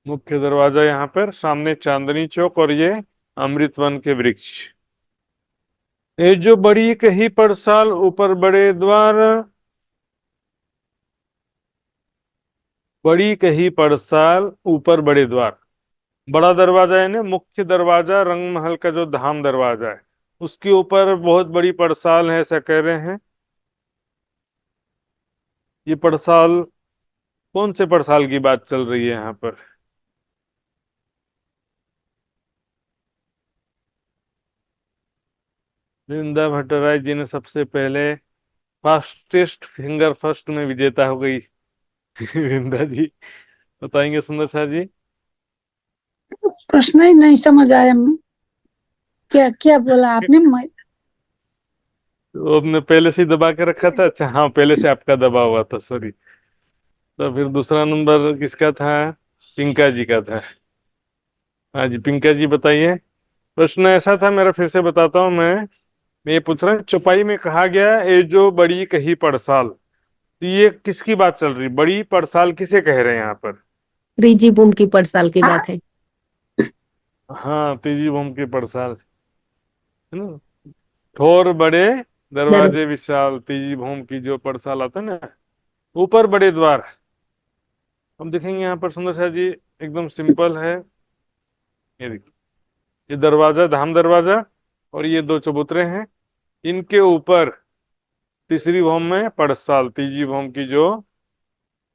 मुख्य दरवाजा यहाँ पर, सामने चांदनी चौक, और ये अमृत वन के वृक्ष। ये जो बड़ी कही पड़साल, ऊपर बड़े द्वार, बड़ी कही पड़साल, ऊपर बड़े द्वार। बड़ा दरवाजा है ना, मुख्य दरवाजा, रंग महल का जो धाम दरवाजा है, उसके ऊपर बहुत बड़ी पड़साल है, ऐसा कह रहे हैं। ये पड़साल, कौन से पड़साल की बात चल रही है यहाँ पर? वृंदा भट्टराय जी ने सबसे पहले फास्टेस्ट फिंगर फर्स्ट में विजेता हो गई। वृंदा जी बताएंगे सुंदर सा जी।
प्रश्न ही नहीं समझ आया। क्या क्या बोला आपने?
तो आपने पहले से ही दबा के रखा था? अच्छा हाँ, पहले से आपका दबा हुआ था, सॉरी। तो फिर दूसरा नंबर किसका था? पिंका जी का था। हाँ जी, पिंका जी बताइए। प्रश्न ऐसा था मेरा, फिर से बताता हूँ मैं ये पूछ रहा हूँ, चौपाई में कहा गया ये जो बड़ी कही पड़साल, तो ये किसकी बात चल रही? बड़ी पड़साल किसे कह रहे हैं यहाँ पर?
त्रिजी भूम की पड़साल की बात है।
हाँ, तीजी भूम की पड़साल है ना। ठोर बड़े
दर
दरवाजे विशाल, तीजी भूम की जो पड़साल आता है ना, ऊपर बड़े द्वार। हम देखेंगे यहाँ पर सुंदर शाह जी, एकदम सिंपल है। ये देखिए, ये दरवाजा धाम दरवाजा और ये दो चबूतरे हैं, इनके ऊपर तीसरी भौम में पड़साल, तीजी भौम की जो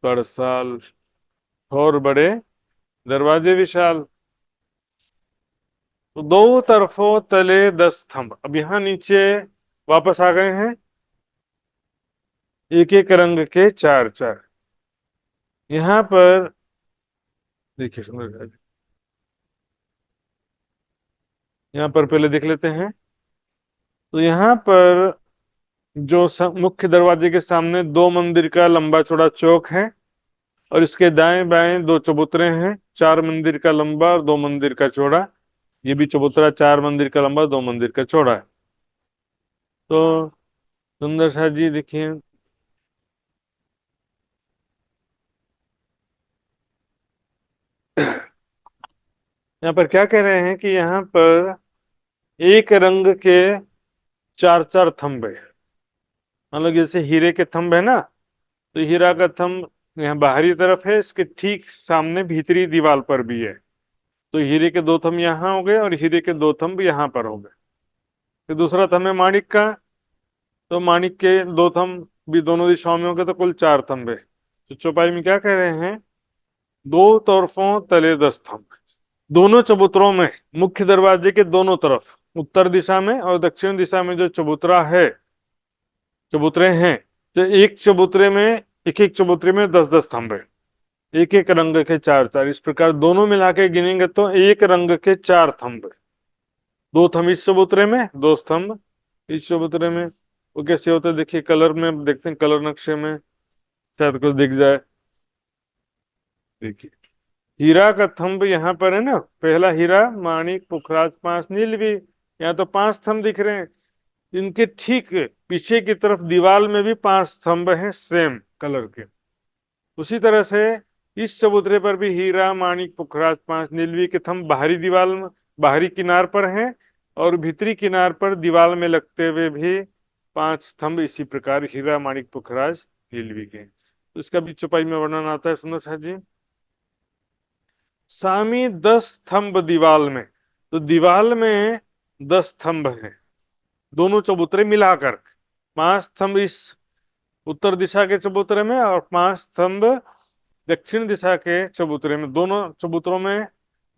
पड़साल। ठोर बड़े दरवाजे विशाल, तो दो तरफों तले 10 स्तंभ। अब यहाँ नीचे वापस आ गए हैं, एक एक रंग के चार चार। यहाँ पर देखिए सुंदर शाह जी, यहाँ पर पहले देख लेते हैं। तो यहाँ पर जो मुख्य दरवाजे के सामने 2 मंदिर का लंबा चौड़ा चौक है, और इसके दाएं बाएं 2 चबूतरे हैं, 4 मंदिर का लंबा और 2 मंदिर का चौड़ा। ये भी चबूतरा 4 मंदिर का लंबा 2 मंदिर का चौड़ा है। तो सुंदर शाह जी देखिए, यहाँ पर क्या कह रहे हैं कि यहाँ पर एक रंग के चार चार थंब है। मतलब जैसे हीरे के थंब है ना, तो हीरा का थंब यहाँ बाहरी तरफ है, इसके ठीक सामने भीतरी दीवार पर भी है। तो हीरे के 2 थंब यहाँ हो गए और हीरे के 2 थंब यहाँ पर हो गए। फिर दूसरा थंब है माणिक का, तो माणिक के 2 थंब भी दोनों दिशाओं में हो गए, तो कुल 4 थंब है। तो चौपाई में क्या कह रहे हैं, 2 तरफों तले 10 थंब। दोनों चबूतरों में, मुख्य दरवाजे के दोनों तरफ, उत्तर दिशा में और दक्षिण दिशा में जो चबूतरा है, चबूतरे हैं, तो एक चबूतरे में, एक एक चबूतरे में 10-10 स्तंभ है, एक एक रंग के चार चार। इस प्रकार दोनों मिला के गिनेंगे तो एक रंग के 4 थंब। 2 थंब इस चबूतरे में, 2 स्तंभ इस चबूतरे में। वो कैसे होता है देखिए, कलर में देखते हैं, कलर नक्शे में शायद कुछ दिख जाए। देखिए, हीरा का थंब यहाँ पर है ना, पहला हीरा, माणिक, पुखराज, 5 नील भी। यहाँ तो 5 थंब दिख रहे हैं। इनके ठीक पीछे की तरफ दीवार में भी 5 स्तंभ हैं, सेम कलर के। उसी तरह से इस चबूतरे पर भी हीरा, माणिक, पुखराज, 5 नीलवी के थंब बाहरी दीवार में, बाहरी किनार पर हैं, और भीतरी किनार पर दीवार में लगते हुए भी 5 स्तंभ इसी प्रकार हीरा, माणिक, पुखराज, नीलवी के। तो इसका भी चौपाई में वर्णन आता है सुंदर शाह जी। सामी 10 स्तंभ दीवार में, तो दीवार में 10 स्तंभ हैं, दोनों चबूतरे मिलाकर। 5 स्तंभ इस उत्तर दिशा के चबूतरे में और 5 स्तंभ दक्षिण दिशा के चबूतरे में। दोनों चबूतरों में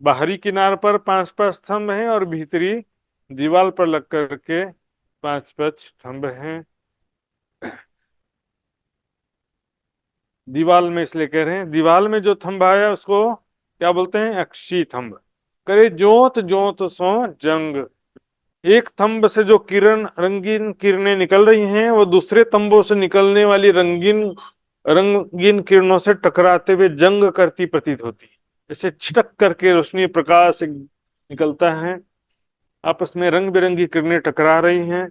बाहरी किनार पर 5-5 स्तंभ हैं और भीतरी दीवार पर लग करके 5-5 स्तंभ हैं। दीवार में इसलिए कह रहे हैं, दीवार में जो थंब आया उसको क्या बोलते हैं, अक्षी थंब। करे जोत जोत सो जंग। एक थंब से जो किरण, रंगीन किरणें निकल रही हैं, वो दूसरे तंबों से निकलने वाली रंगीन रंगीन किरणों से टकराते हुए जंग करती प्रतीत होती है। जैसे छिटक करके रोशनी, प्रकाश निकलता है, आपस में रंग बिरंगी किरणें टकरा रही हैं।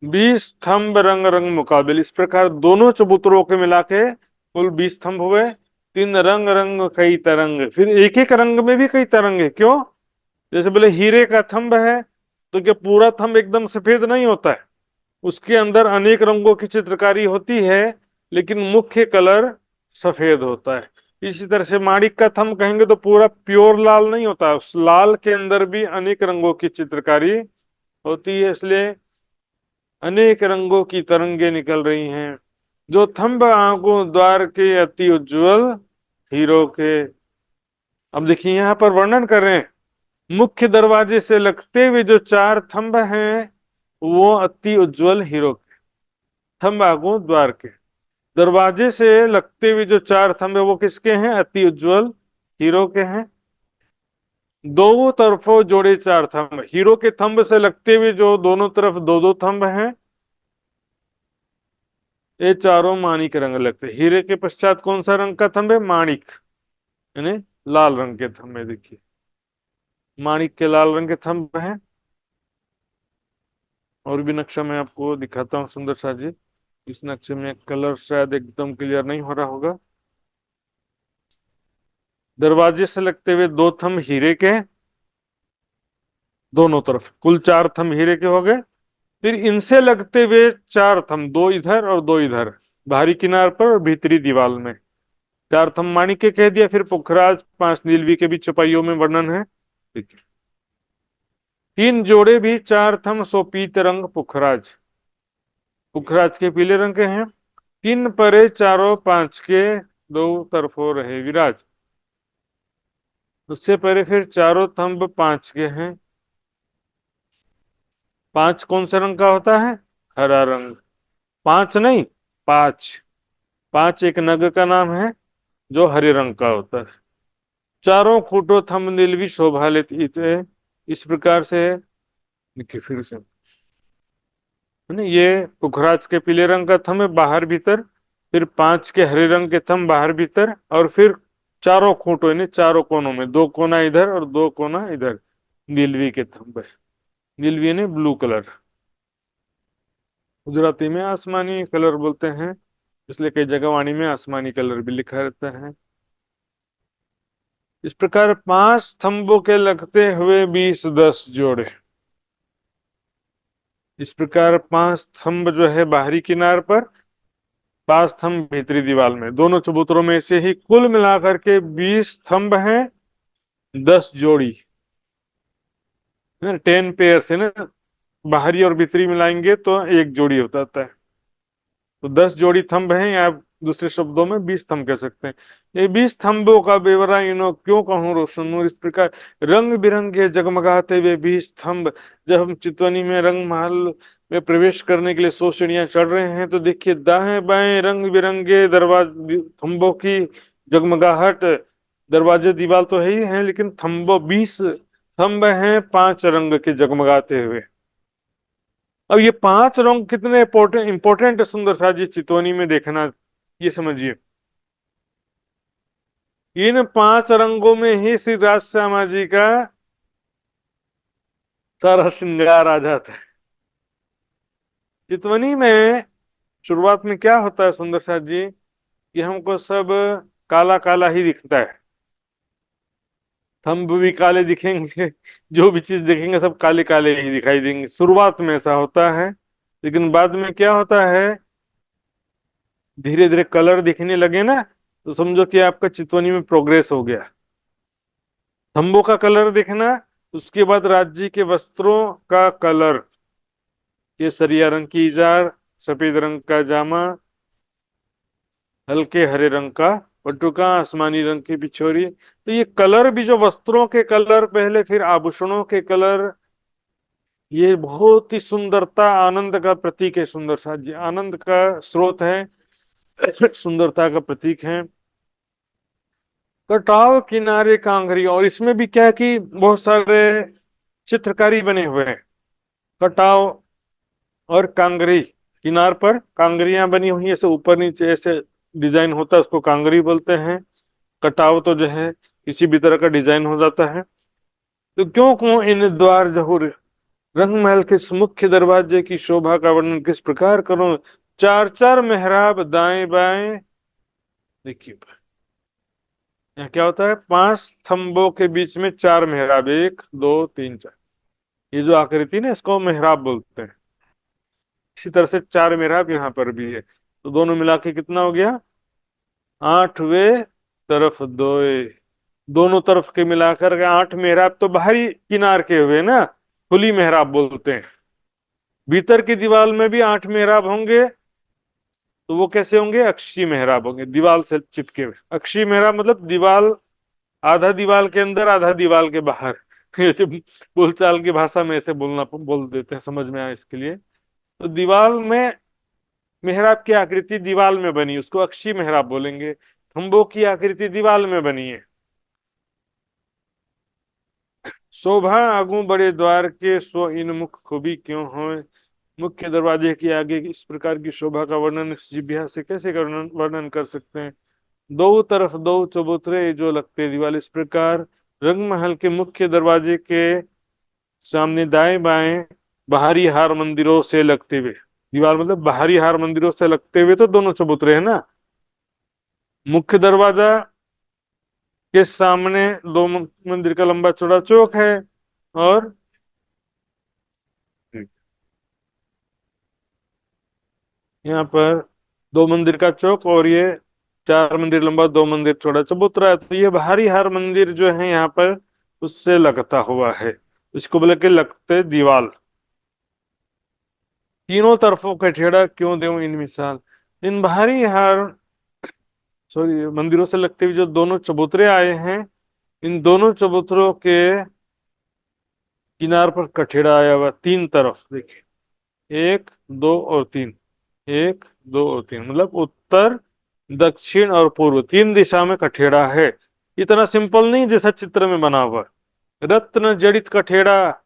20 स्तंभ रंग रंग मुकाबिल। इस प्रकार दोनों चबूतरों के मिला के कुल 20 स्तंभ हुए। 3 रंग रंग कई तरंग। फिर एक एक रंग में भी कई तरंग है। क्यों? जैसे बोले हीरे का थंब है, तो क्या पूरा थंब एकदम सफेद नहीं होता है, उसके अंदर अनेक रंगों की चित्रकारी होती है, लेकिन मुख्य कलर सफेद होता है। इसी तरह से माणिक का थंब कहेंगे तो पूरा प्योर लाल नहीं होता, उस लाल के अंदर भी अनेक रंगों की चित्रकारी होती है, इसलिए अनेक रंगों की तरंगे निकल रही हैं। जो थंब आंखों द्वार के अति उज्जवल हीरो के। अब देखिए यहाँ पर वर्णन कर रहे हैं, मुख्य दरवाजे से लगते हुए जो 4 थंब हैं, वो अति उज्जवल हीरो के। थंब आगू द्वार के, दरवाजे से लगते हुए जो 4 थंब है, वो किसके हैं, अति उज्जवल हीरो के हैं। दो तरफों जोड़े 4 थंब, हीरो के थंब से लगते हुए जो दोनों तरफ 2-2 थंब हैं, ये चारों माणिक रंग लगते। हीरे के पश्चात कौन सा रंग का थंब है, माणिक, यानी लाल रंग के थंब है। देखिए, माणिक के लाल रंग के थंब हैं। और भी नक्शा मैं आपको दिखाता हूँ सुंदर शाह जी। इस नक्शे में कलर शायद एकदम क्लियर नहीं हो रहा होगा। दरवाजे से लगते हुए 2 थंब हीरे के दोनों तरफ, कुल 4 थंब हीरे के हो गए। फिर इनसे लगते हुए 4 थंब, 2 इधर और 2 इधर, बाहरी किनार पर और भीतरी दीवार में 4 थंब माणिक के कह दिया। फिर पुखराज 5 नीलवी के भी चौपाइयों में वर्णन है। ठीक है। 3 जोड़े भी 4 थंब सो पीत रंग पुखराज, पुखराज के पीले रंग के हैं। 3 परे चारों 5 के 2 तरफों रहे विराज। उससे परे फिर चारों थंब 5 के हैं। 5 कौन से रंग का होता है? हरा रंग। 5 नहीं, 5, 5 एक नग का नाम है जो हरे रंग का होता है। चारों खूंटों थंब नीलवी शोभा लेती थे। इस प्रकार से देखिए फिर से, है ना, ये पुखराज के पीले रंग का थंब है बाहर भीतर, फिर 5 के हरे रंग के थंब बाहर भीतर, और फिर चारों खूंटों यानी चारों कोनों में 2 कोना इधर और 2 कोना इधर नीलवी के थंब है। नीलवी ने ब्लू कलर, गुजराती में आसमानी कलर बोलते हैं, इसलिए कई जगह वाणी में आसमानी कलर भी लिखा रहता है। इस प्रकार 5 थंबों के लगते हुए 20-10 जोड़े। इस प्रकार 5 थंब जो है बाहरी किनार पर, 5 थंब भीतरी दीवार में, दोनों चबूतरों में से ही कुल मिलाकर के 20 थंब हैं, 10 जोड़ी, 10 पेयर से ना, बाहरी और भीतरी मिलाएंगे तो एक जोड़ी होता है। तो 10 जोड़ी थंब हैं, या आप दूसरे शब्दों में 20 थंब कह सकते हैं। ये 20 थंबों का बेवरा इनो क्यों कहूं रोशन, इस प्रकार रंग बिरंगे जगमगाते हुए 20 थंब। जब हम चितवनी में रंग महल में प्रवेश करने के लिए 100 सीढ़ियां चढ़ रहे हैं, तो देखिए दाएं बाएं रंग बिरंगे दरवाजे थंबों की जगमगाहट। दरवाजे दीवार तो है ही है, लेकिन थंबों 20 थंब हैं 5 रंग के जगमगाते हुए। अब ये 5 रंग कितने इंपॉर्टेंट है सुंदर सा जी चितवनी में देखना, ये समझिए। इन 5 रंगों में ही श्री राज श्यामा जी का सारा श्रृंगार आ जाता है। चितवनी में शुरुआत में क्या होता है सुंदर सा जी, कि हमको सब काला काला ही दिखता है, थंब भी काले दिखेंगे, जो भी चीज देखेंगे सब काले काले ही दिखाई देंगे। शुरुआत में ऐसा होता है, लेकिन बाद में क्या होता है, धीरे धीरे कलर दिखने लगे ना, तो समझो कि आपका चितवनी में प्रोग्रेस हो गया। थंबों का कलर दिखना, उसके बाद राज्य के वस्त्रों का कलर, केसरिया रंग की इजार, सफेद रंग का जामा, हल्के हरे रंग का पटुका, आसमानी रंग की बिछोरी। तो ये कलर भी, जो वस्त्रों के कलर पहले, फिर आभूषणों के कलर, ये बहुत ही सुंदरता आनंद का प्रतीक है। सुंदर सा जी आनंद का स्रोत है, सुंदरता का प्रतीक है। कटाव किनारे कांगरी, और इसमें भी क्या है कि बहुत सारे चित्रकारी बने हुए हैं। कटाव और कांगरी, किनार पर कांगरियां बनी हुई है, ऐसे ऊपर नीचे ऐसे डिजाइन होता है, उसको कांगरी बोलते हैं। कटाव तो जो है किसी भी तरह का डिजाइन हो जाता है। तो क्यों क्यों इन द्वार जहूर, रंग महल के इस मुख्य दरवाजे की शोभा का वर्णन किस प्रकार करूं। 4-4 मेहराब दाएं बाएं, देखिए यहाँ क्या होता है, 5 थंबों के बीच में 4 मेहराब, 1 2 3 4, ये जो आकृति ना, इसको मेहराब बोलते हैं। इसी तरह से 4 मेहराब यहाँ पर भी है, तो दोनों मिला के कितना हो गया, 8वें तरफ 2, दोनों तरफ के मिलाकर के 8 मेहराब। तो बाहरी किनार के हुए ना, खुली मेहराब बोलते हैं। भीतर की दीवार में भी 8 मेहराब होंगे, तो वो कैसे होंगे, अक्षीय मेहराब होंगे, दीवार से चिपके हुए। अक्षीय मेहराब मतलब दीवार, आधा दीवार के अंदर आधा दीवार के बाहर, ऐसे बोलचाल की भाषा में ऐसे बोल देते हैं, समझ में आए इसके लिए। तो दीवार में मेहराब की आकृति दीवार में बनी, उसको अक्षीय मेहराब बोलेंगे। खंभों की आकृति दीवार में बनी है। शोभा आगू बड़े द्वार के सो इन मुख खूबी क्यों हो, मुख्य दरवाजे के आगे इस प्रकार की शोभा का वर्णन इस जिभ्या से कैसे वर्णन कर सकते हैं। दो तरफ दो चबूतरे जो लगते दीवार, इस प्रकार रंग महल के मुख्य दरवाजे के सामने दाएं बाएं बाहरी हार मंदिरों से लगते हुए, दीवार मतलब बाहरी हार मंदिरों से लगते हुए तो दोनों चबूतरे है ना। मुख्य दरवाजा के सामने दो मंदिर का लंबा चौड़ा चौक है, और यहाँ पर दो मंदिर का चौक, और ये 4 मंदिर लंबा 2 मंदिर चौड़ा चबूतरा है। तो ये बाहरी हर मंदिर जो है यहाँ पर उससे लगता हुआ है, इसको बोले के लगते दीवाल। तीनों तरफों कठेड़ा क्यों दूं इन मिसाल, इन बाहरी हर सॉरी मंदिरों से लगते हुए जो दोनों चबूतरे आए हैं, इन दोनों चबूतरों के किनार पर कठेड़ा आया हुआ, 3 तरफ देखिए, 1 2 और 3, 1 2 और 3, मतलब उत्तर दक्षिण और पूर्व 3 दिशा में कठेड़ा है। इतना सिंपल नहीं जैसा चित्र में बना हुआ, रत्न जड़ित कठेड़ा,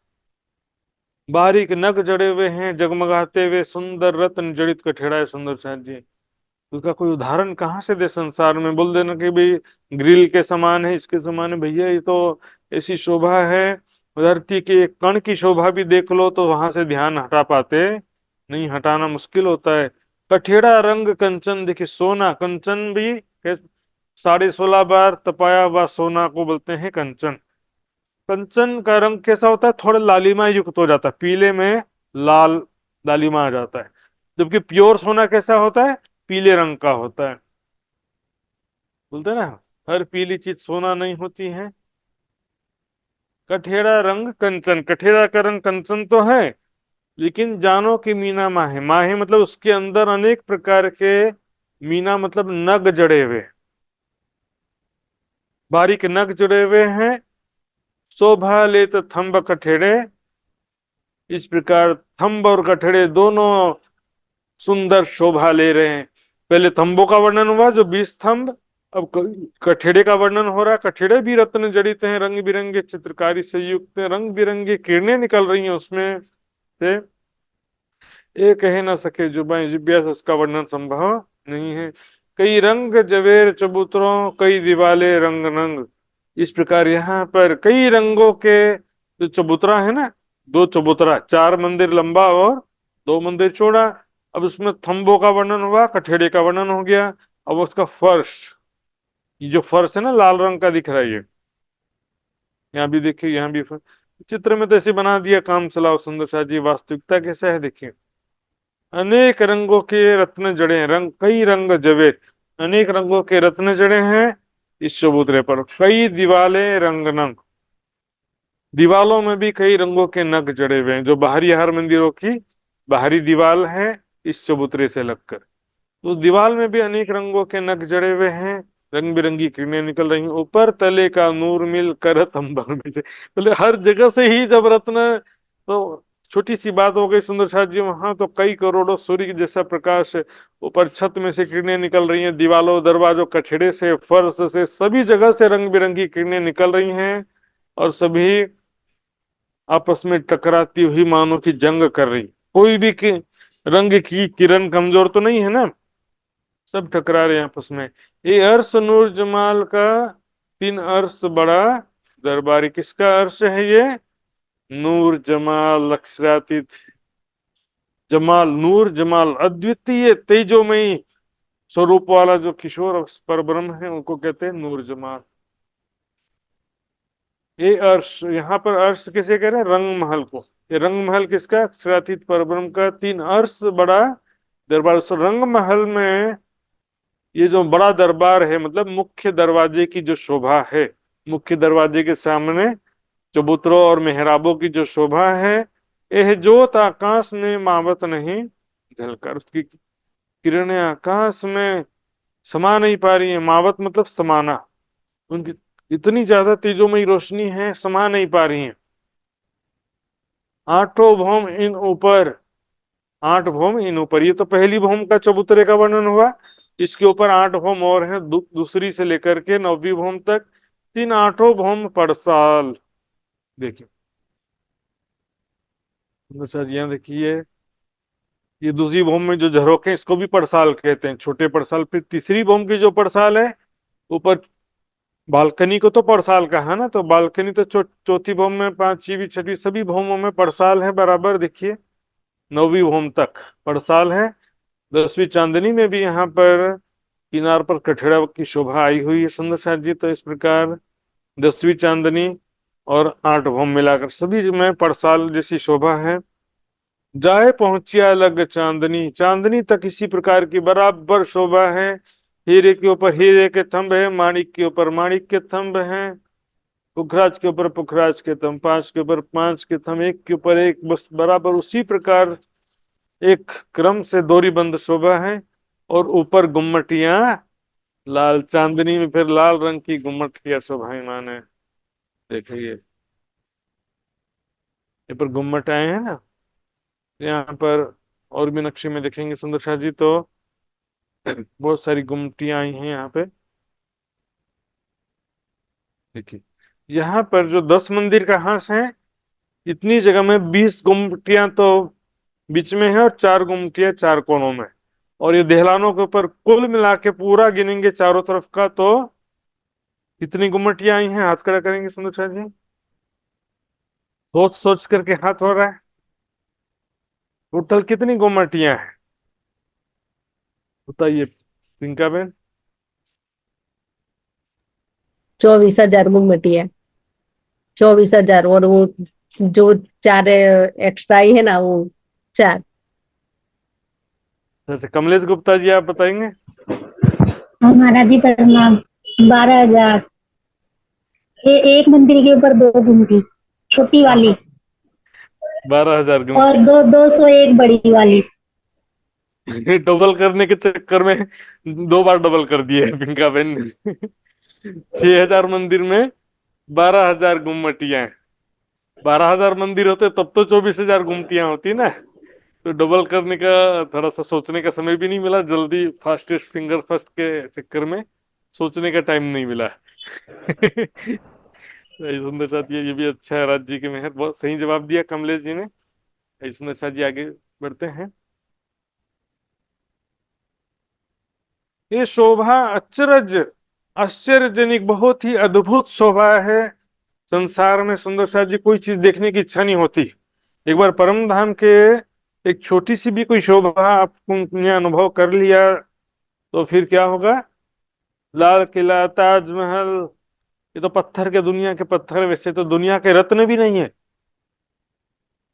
बारीक नग जड़े हुए हैं, जगमगाते हुए सुंदर रत्न जड़ित कठेड़ा है सुंदर शाह जी। उसका कोई उदाहरण कहाँ से दे संसार में, बोल देना कि भाई ग्रिल के समान है, इसके समान है, भैया ये तो ऐसी शोभा है, धरती के एक कण की शोभा भी देख लो तो वहां से ध्यान हटा पाते नहीं, हटाना मुश्किल होता है। कठेड़ा रंग कंचन, देखिए सोना, कंचन भी 16.5 बार तपाया हुआ सोना को बोलते हैं कंचन। कंचन का रंग कैसा होता है, थोड़ा लालिमा युक्त हो जाता है, पीले में लाल लालिमा आ जाता है, जबकि प्योर सोना कैसा होता है, पीले रंग का होता है। बोलते हैं ना, हर पीली चीज सोना नहीं होती है। कठेड़ा रंग कंचन, कठेड़ा का रंग कंचन तो है, लेकिन जानो कि मीना माहे, माहे मतलब उसके अंदर अनेक प्रकार के, मीना मतलब नग जड़े हुए, बारीक नग जड़े हुए हैं। शोभा लेत थंब कठेड़े, इस प्रकार थंब और कठेड़े दोनों सुंदर शोभा ले रहे हैं। पहले थंबों का वर्णन हुआ जो 20 थंब, अब कठेड़े का वर्णन हो रहा है। कठेड़े भी रत्न जड़ित हैं, रंग बिरंगे चित्रकारी से युक्त हैं, रंग बिरंगी किरणें निकल रही हैं उसमें से, एक कह न सके जुबान जिब्या से उसका वर्णन संभव नहीं है। कई रंग जवेर चबूतरों, कई दिवाले रंग रंग, इस प्रकार यहाँ पर कई रंगों के जो चबूतरा है ना, 2 चबूतरा, 4 मंदिर लंबा और 2 मंदिर चौड़ा। अब उसमें थंबों का वर्णन हुआ, कठेड़े का वर्णन हो गया। अब उसका फर्श, ये जो फर्श है ना लाल रंग का दिख रहा है, ये यहाँ भी देखिए, यहाँ भी चित्र में तो ऐसे बना दिया, काम चलाओ सुंदर शाह जी, वास्तविकता कैसा है देखिए। अनेक रंगों के रत्न जड़े हैं, रंग कई रंग जवे, अनेक रंगों के रत्न जड़े हैं इस चबूतरे पर। कई दीवाले रंग नंग, दीवालों में भी कई रंगों के नग जड़े हुए हैं, जो बाहरी हर मंदिरों की बाहरी दीवाल है इस चबूतरे से लगकर, तो उस दीवाल में भी अनेक रंगों के नग जड़े हुए हैं, रंग बिरंगी किरणें निकल रही हैं। ऊपर तले का नूर मिल करत अंबर में से, बोले हर जगह से ही जब रत्न, तो छोटी सी बात हो गई सुंदर शाह जी, वहां तो कई करोड़ों सूर्य जैसा प्रकाश ऊपर छत में से किरणें निकल रही हैं, दीवालों दरवाजों कठेड़े से फर्श से सभी जगह से रंग बिरंगी किरणें निकल रही हैं, और सभी आपस में टकराती हुई मानो की जंग कर रही। कोई भी रंग की किरण कमजोर तो नहीं है ना, सब टकरा रहे हैं आपस में। ये अर्श नूर जमाल का 3 अर्श बड़ा दरबारी, किसका अर्श है ये, नूर जमाल अक्षरातीत, जमाल नूर जमाल अद्वितीय तेजोमयी स्वरूप वाला जो किशोर पर ब्रह्म है, उनको कहते हैं नूर जमाल। ये अर्श, यहाँ पर अर्श किसे कह रहे हैं, रंग महल को। ये रंग महल किसका, अक्षरातीत पर ब्रह्म का 3 अर्श बड़ा दरबार। उस रंग महल में ये जो बड़ा दरबार है, मतलब मुख्य दरवाजे की जो शोभा है, मुख्य दरवाजे के सामने चबूतरों और मेहराबों की जो शोभा है, यह जोत आकाश में मावत नहीं झलकर, उसकी किरणें आकाश में समा नहीं पा रही है। मावत मतलब समाना, उनकी इतनी ज्यादा तेजोमयी रोशनी है, समा नहीं पा रही है। आठों भौम इन ऊपर, 8 भौम इन ऊपर, ये तो पहली भौम का चबूतरे का वर्णन हुआ। इसके ऊपर 8 भौम और हैं, दूसरी से लेकर के 9वीं भौम तक, 8 भौम पड़साल। देखिए सर, यहाँ देखिए, ये दूसरी भौम में जो झरोखे इसको भी पड़साल कहते हैं, छोटे पड़साल। फिर तीसरी भौम की जो पड़साल है, ऊपर बालकनी को तो पड़साल कहा ना, तो बालकनी तो चौथी भौम में, 5वीं 6वीं सभी भौमों में पड़साल है बराबर। देखिए 9वीं भौम तक पड़साल है। 10वीं चांदनी में भी यहाँ पर किनार पर कठड़ा की शोभा आई हुई है सुंदर साथ जी। तो इस प्रकार 10वीं चांदनी और 8 भौम मिलाकर सभी में पड़साल जैसी शोभा है। जाए पहुंचिया लग चांदनी, चांदनी तक इसी प्रकार की बराबर शोभा है। हीरे के ऊपर हीरे के थंब है, माणिक के ऊपर माणिक के थंब हैं, पुखराज के ऊपर पुखराज के थंब, 5 के ऊपर 5 के थंब, एक के ऊपर एक, बस बराबर उसी प्रकार एक क्रम से दोरी बंद शोभा है। और ऊपर गुम्मटियां लाल, चांदनी में फिर लाल रंग की गुम्मटियां शोभायमान है। देखिए ये पर गुम्मट आए हैं ना, यहाँ पर और भी नक्शे में देखेंगे सुंदर शाह जी तो बहुत सारी गुम्मटियां आई हैं यहाँ पे। देखिए यहाँ पर जो 10 मंदिर का हांस है, इतनी जगह में 20 गुम्मटियां तो बीच में है और 4 गुम्मटियां 4 कोनों में। और ये दहलानों के ऊपर कुल मिला के पूरा गिनेंगे चारों तरफ का तो कितनी गुम्मटियां आई हैं, हाथ खड़ा करेंगे सुंदर शाह जी। सोच सोच करके हाथ हो रहा है। टोटल कितनी गुम्मटियां हैं बताइए पिंका बहन।
24,000 गुम्मटी है। 24,000, और वो जो 4 एक्स्ट्रा ही है ना, वो 4।
जैसे कमलेश गुप्ता जी आप बताएंगे।
हमारा जी प्रणाम। 12,000। एक मंदिर के ऊपर 2 गुमटी छोटी वाली
12,000
और 201 बड़ी वाली।
डबल करने के चक्कर में 2 बार डबल कर दिए है पिंका बहन ने। 6,000 मंदिर में 12,000 गुम्मटियां। 12,000 मंदिर होते तब तो 24,000 गुम्मटियां होती ना। तो डबल करने का थोड़ा सा सोचने का समय भी नहीं मिला, जल्दी फास्टेस्ट फिंगर फर्स्ट के चक्कर में सोचने का टाइम नहीं मिला। सही सुंदर साथ ये भी अच्छा है, राज जी की मेहर, बहुत सही जवाब दिया कमलेश जी ने। सुंदर साथ जी आगे बढ़ते हैं। ये शोभा अचरज आश्चर्यजनक बहुत ही अद्भुत शोभा है। संसार में सुंदर साथ जी कोई चीज देखने की इच्छा नहीं होती। एक बार परम धाम के एक छोटी सी भी कोई शोभा आपने अनुभव कर लिया तो फिर क्या होगा। लाल किला, ताजमहल, ये तो पत्थर के, दुनिया के पत्थर, वैसे तो दुनिया के रत्न भी नहीं है।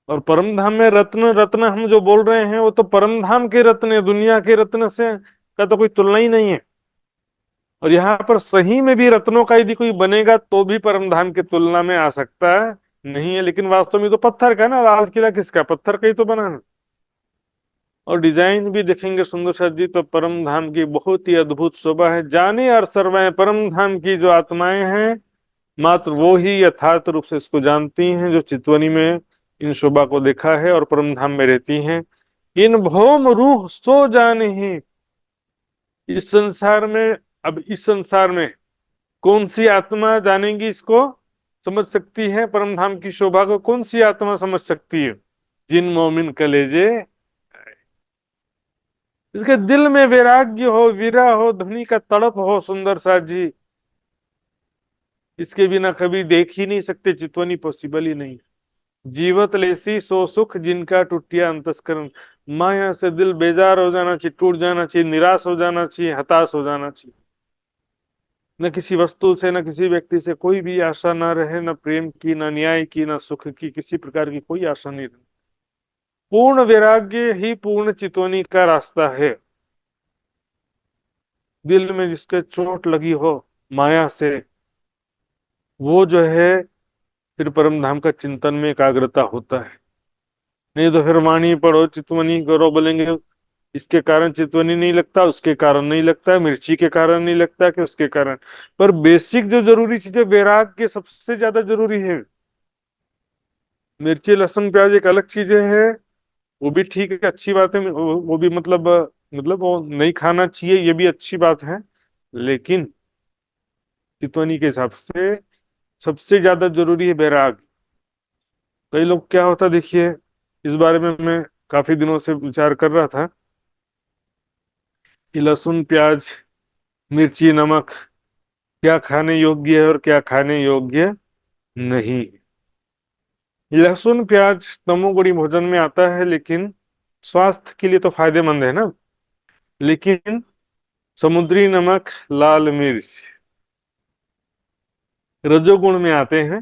और परम धाम में रत्न रत्न हम जो बोल रहे हैं वो तो परम धाम के रत्न है, दुनिया के रत्न से का तो कोई तुलना ही नहीं है। और यहाँ पर सही में भी रत्नों का यदि कोई बनेगा तो भी परम धाम की तुलना में आ सकता है, नहीं है। लेकिन वास्तव में तो पत्थर का ना, लाल किला किसका, पत्थर का ही तो बना है। और डिजाइन भी देखेंगे सुंदर सर जी तो परम धाम की बहुत ही अद्भुत शोभा है। जाने और सर्वाएं परम धाम की जो आत्माएं हैं, मात्र वो ही यथार्थ रूप से इसको जानती हैं, जो चितवनी में इन शोभा को देखा है और परम धाम में रहती हैं। इन भौम रूह सो जाने ही, इस संसार में, अब इस संसार में कौन सी आत्मा जानेगी इसको, समझ सकती है परम धाम की शोभा को, कौन सी आत्मा समझ सकती है। जिन मोमिन कलेजे, इसके दिल में वैराग्य हो, विरह हो, धनी का तड़प हो सुंदर सा जी, इसके बिना कभी देख ही नहीं सकते चितवनी, पॉसिबल ही नहीं। जीवत लेसी सो सुख जिनका टूटिया अंतस्करण, माया से दिल बेजार हो जाना चाहिए, टूट जाना चाहिए, निराश हो जाना चाहिए, हताश हो जाना चाहिए। न किसी वस्तु से, न किसी व्यक्ति से कोई भी आशा ना रहे, न प्रेम की, न न्याय की, न सुख की, किसी प्रकार की कोई आशा नहीं रहे। पूर्ण वैराग्य ही पूर्ण चितवनी का रास्ता है। दिल में जिसके चोट लगी हो माया से, वो जो है फिर परम धाम का चिंतन में एकाग्रता होता है। नहीं तो फिर वाणी पढ़ो, चितवनी करो, बोलेंगे इसके कारण चितवनी नहीं लगता, उसके कारण नहीं लगता, मिर्ची के कारण नहीं लगता कि उसके कारण। पर बेसिक जो जरूरी चीजें, वैराग के सबसे ज्यादा जरूरी है। मिर्ची लहसुन प्याज एक अलग चीजें है, वो भी ठीक है, अच्छी बात है, वो भी मतलब वो नहीं खाना चाहिए, ये भी अच्छी बात है। लेकिन चितवनी के हिसाब से सबसे ज्यादा जरूरी है वैराग। कई लोग क्या होता देखिए, इस बारे में मैं काफी दिनों से विचार कर रहा था कि लहसुन प्याज मिर्ची नमक क्या खाने योग्य है और क्या खाने योग्य नहीं। लहसुन प्याज तमोगुणी भोजन में आता है, लेकिन स्वास्थ्य के लिए तो फायदेमंद है ना। लेकिन समुद्री नमक, लाल मिर्च रजोगुण में आते हैं,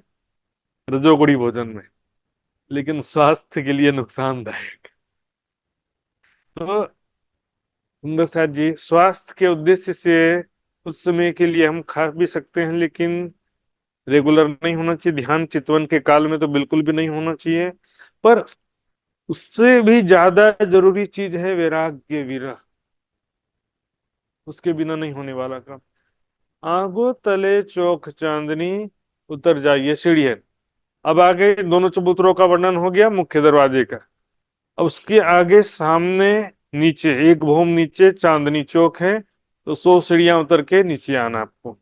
रजोगुणी भोजन में, लेकिन स्वास्थ्य के लिए नुकसानदायक। तो सुंदर साथ जी, स्वास्थ्य के उद्देश्य से उस समय के लिए हम खा भी सकते हैं, लेकिन रेगुलर नहीं होना चाहिए। ध्यान चितवन के काल में तो बिल्कुल भी नहीं होना चाहिए। पर उससे भी ज्यादा जरूरी चीज है वैराग्य, विरह। उसके बिना नहीं होने वाला काम। आगो तले चौक चांदनी, उतर जाइए सीढ़ियां। अब आगे दोनों चबूतरों का वर्णन हो गया, मुख्य दरवाजे का। अब उसके आगे सामने नीचे, एक भूम नीचे चांदनी चौक है, तो 100 सीढ़ियां उतर के नीचे आना आपको।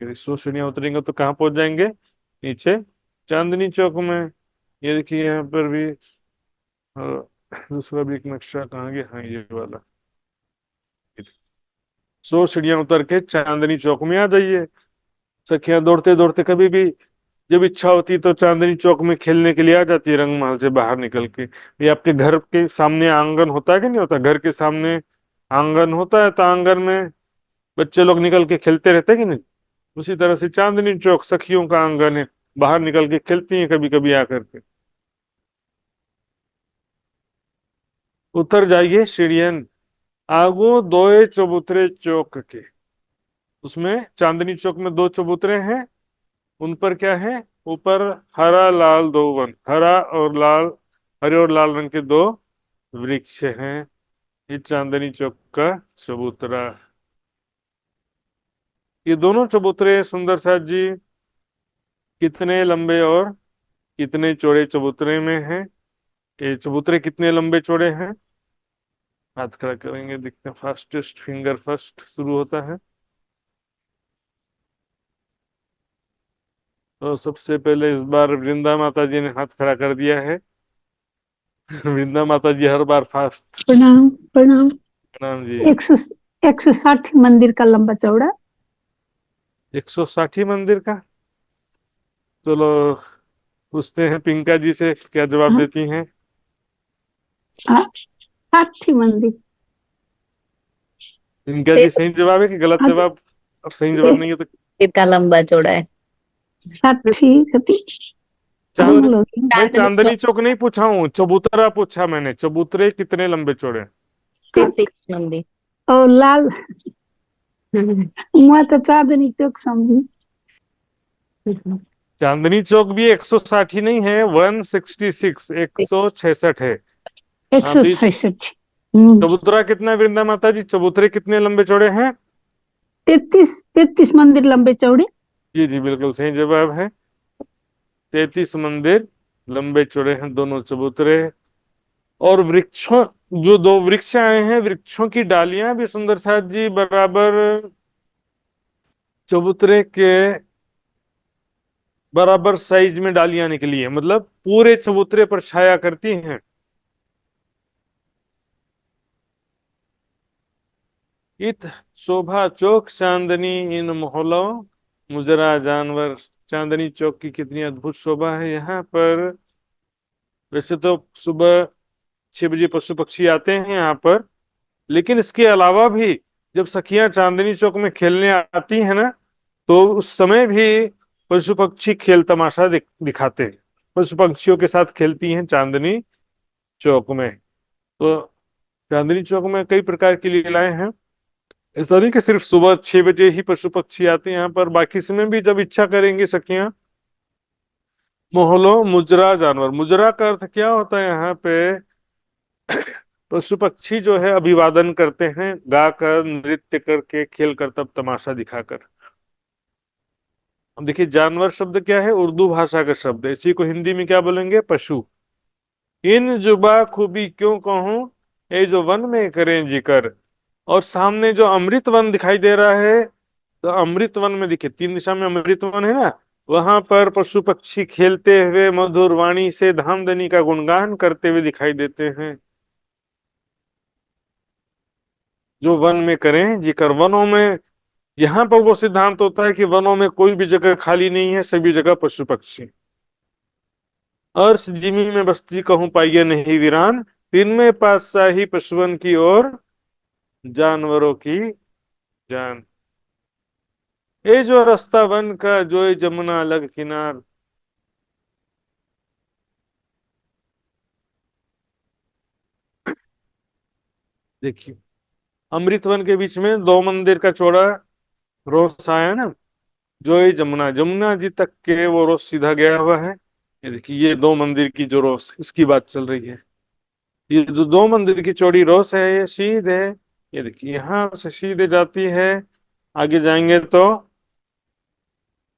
100 सीढ़ियां उतरेंगे तो कहाँ पहुंच जाएंगे? नीचे चांदनी चौक में। ये देखिए यहाँ पर भी दूसरा भी एक नक्शा कहाँ गया? हाँ, ये वाला। 100 सीढ़ियां उतर के चांदनी चौक में आ जाइए। सखियां दौड़ते दौड़ते कभी भी जब इच्छा होती तो चांदनी चौक में खेलने के लिए आ जाती है, रंग महल से बाहर निकल के। ये आपके घर के सामने आंगन होता है कि नहीं होता? घर के सामने आंगन होता है, तो आंगन में बच्चे लोग निकल के खेलते रहते हैं कि नहीं? उसी तरह से चांदनी चौक सखियों का आंगन है, बाहर निकल के खेलती हैं कभी कभी आकर के। उतर जाइए सीढ़ियन, आगो दोए चबूतरे चौक के। उसमें चांदनी चौक में 2 चबूतरे हैं, उन पर क्या है? ऊपर हरा लाल 2 वन, हरा और लाल, हरे और लाल रंग के 2 वृक्ष हैं। ये चांदनी चौक का चबूतरा। ये दोनों चबूतरे सुंदर साथ जी कितने लंबे और कितने चौड़े चबूतरे में हैं? ये चबूतरे कितने लंबे चौड़े हैं? हाथ खड़ा करेंगे, देखते हैं। फास्टेस्ट फिंगर फर्स्ट शुरू होता है। तो सबसे पहले इस बार वृंदा माता जी ने हाथ खड़ा कर दिया है। वृंदा माता जी हर बार फास्ट।
प्रणाम प्रणाम।
प्रणाम जी।
160 मंदिर का लंबा चौड़ा।
160 मंदिर का? चलो पूछते हैं पिंका जी से, क्या जवाब
हाँ।
देती हैं?
60 मंदिर।
पिंका जी सही जवाब है कि गलत
हाँ जी।
जवाब? और सही जवाब नहीं है तो
इतना लंबा चौड़ा है।
60
चांद
हम लोग
मैं चांदनी चौक नहीं पूछा हूँ, चबूतरा पूछा मैंने। चबूतरे कितने लंबे चौड़े हैं?
33 मंदिर।
और लाल मैं तो चांदनी चौक समझी।
चांदनी चौक भी 160 ही नहीं है, 166, 166 है। हाँ, तो
166।
चबूतरा कितना है वृंदा माता जी? चबूतरे कितने लंबे चौड़े हैं?
33 मंदिर लंबे चौड़े।
जी जी, बिल्कुल सही जवाब है। 33 मंदिर लंबे चौड़े हैं दोनों चबूतरे। और वृक्षों, जो 2 वृक्ष आए हैं, वृक्षों की डालियां भी सुंदर साथ जी बराबर चबूतरे के बराबर साइज में डालियां निकली है, मतलब पूरे चबूतरे पर छाया करती हैं। इत शोभा चौक चांदनी इन मोहल्लों, मुजरा जानवर। चांदनी चौक की कितनी अद्भुत शोभा है यहाँ पर। वैसे तो सुबह 6 बजे पशु पक्षी आते हैं यहाँ पर, लेकिन इसके अलावा भी जब सखियां चांदनी चौक में खेलने आती हैं ना, तो उस समय भी पशु पक्षी खेल तमाशा दिखाते हैं। पशु पक्षियों के साथ खेलती हैं चांदनी चौक में। तो चांदनी चौक में कई प्रकार की लीलाएं हैं। ऐसा नहीं कि सिर्फ सुबह 6 बजे ही पशु पक्षी आते हैं यहाँ पर, बाकी समय भी जब इच्छा करेंगे सखियां। मोहलो मुजरा जानवर, मुजरा का अर्थ क्या होता है यहाँ पे? पशु पक्षी जो है अभिवादन करते हैं, गाकर, नृत्य करके, खेल कर, तब तमाशा दिखाकर। अब देखिए, जानवर शब्द क्या है? उर्दू भाषा का शब्द है। इसी को हिंदी में क्या बोलेंगे? पशु। इन जुबा खूबी क्यों कहूं, ये जो वन में करें जिक्र। और सामने जो अमृत वन दिखाई दे रहा है, तो अमृत वन में देखिए 3 दिशा में अमृत वन है ना, वहां पर पशु पक्षी खेलते हुए मधुर वाणी से धामधनी का गुणगान करते हुए दिखाई देते हैं। जो वन में करें जिक्र, वनों में, यहाँ पर वो सिद्धांत होता है कि वनों में कोई भी जगह खाली नहीं है, सभी जगह पशु पक्षी। अर्श जिमी में बस्ती कहूं पाइये नहीं वीरान, तिनमें पातशाही पशुवन की ओर जानवरों की जान। ये जो रास्ता वन का, जो ये जमुना अलग किनार। देखिए, अमृतवन के बीच में 2 मंदिर का चौड़ा रोस आया ना, जो ये जमुना जमुना जी तक के वो रोस सीधा गया हुआ है। ये देखिए, ये 2 मंदिर की जो रोस, इसकी बात चल रही है। ये जो 2 मंदिर की चौड़ी रोस है, ये सीधे, ये देखिए यहां से सीधे जाती है। आगे जाएंगे तो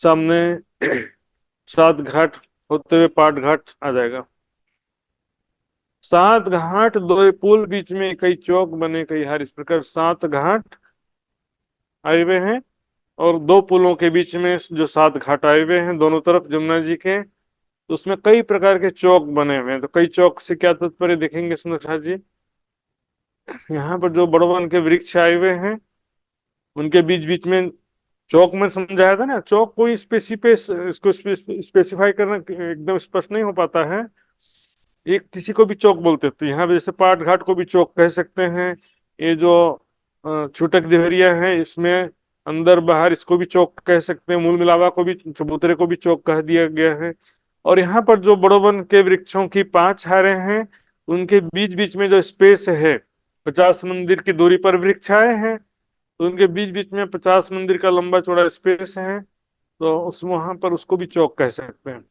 सामने सात घाट होते हुए पाट घाट आ जाएगा। सात घाट, 2 पुल, बीच में कई चौक बने, कई हर, इस प्रकार 7 घाट आए हुए हैं। और 2 पुलों के बीच में जो 7 घाट आए हुए हैं दोनों तरफ जमुना जी के, तो उसमें कई प्रकार के चौक बने हुए हैं। तो कई चौक से क्या तात्पर्य देखेंगे सुंदर जी। यहाँ पर जो बड़वन के वृक्ष आए हुए हैं, उनके बीच बीच में चौक में समझाया था ना, चौक कोई इसको स्पेसिफाई करना एकदम स्पष्ट नहीं हो पाता है। एक किसी को भी चौक बोलते थे, यहाँ पे जैसे पाट घाट को भी चौक कह सकते हैं। ये जो छूटक देहरिया है, इसमें अंदर बाहर इसको भी चौक कह सकते हैं। मूल मिलावा को भी, चबूतरे को भी चौक कह दिया गया है। और यहाँ पर जो बड़ोवन के वृक्षों की 5 हारें हैं, उनके बीच बीच में जो स्पेस है, 50 मंदिर की दूरी पर वृक्ष आए हैं, तो उनके बीच बीच में 50 मंदिर का लंबा चौड़ा स्पेस है, तो उस वहां पर उसको भी चौक कह सकते हैं।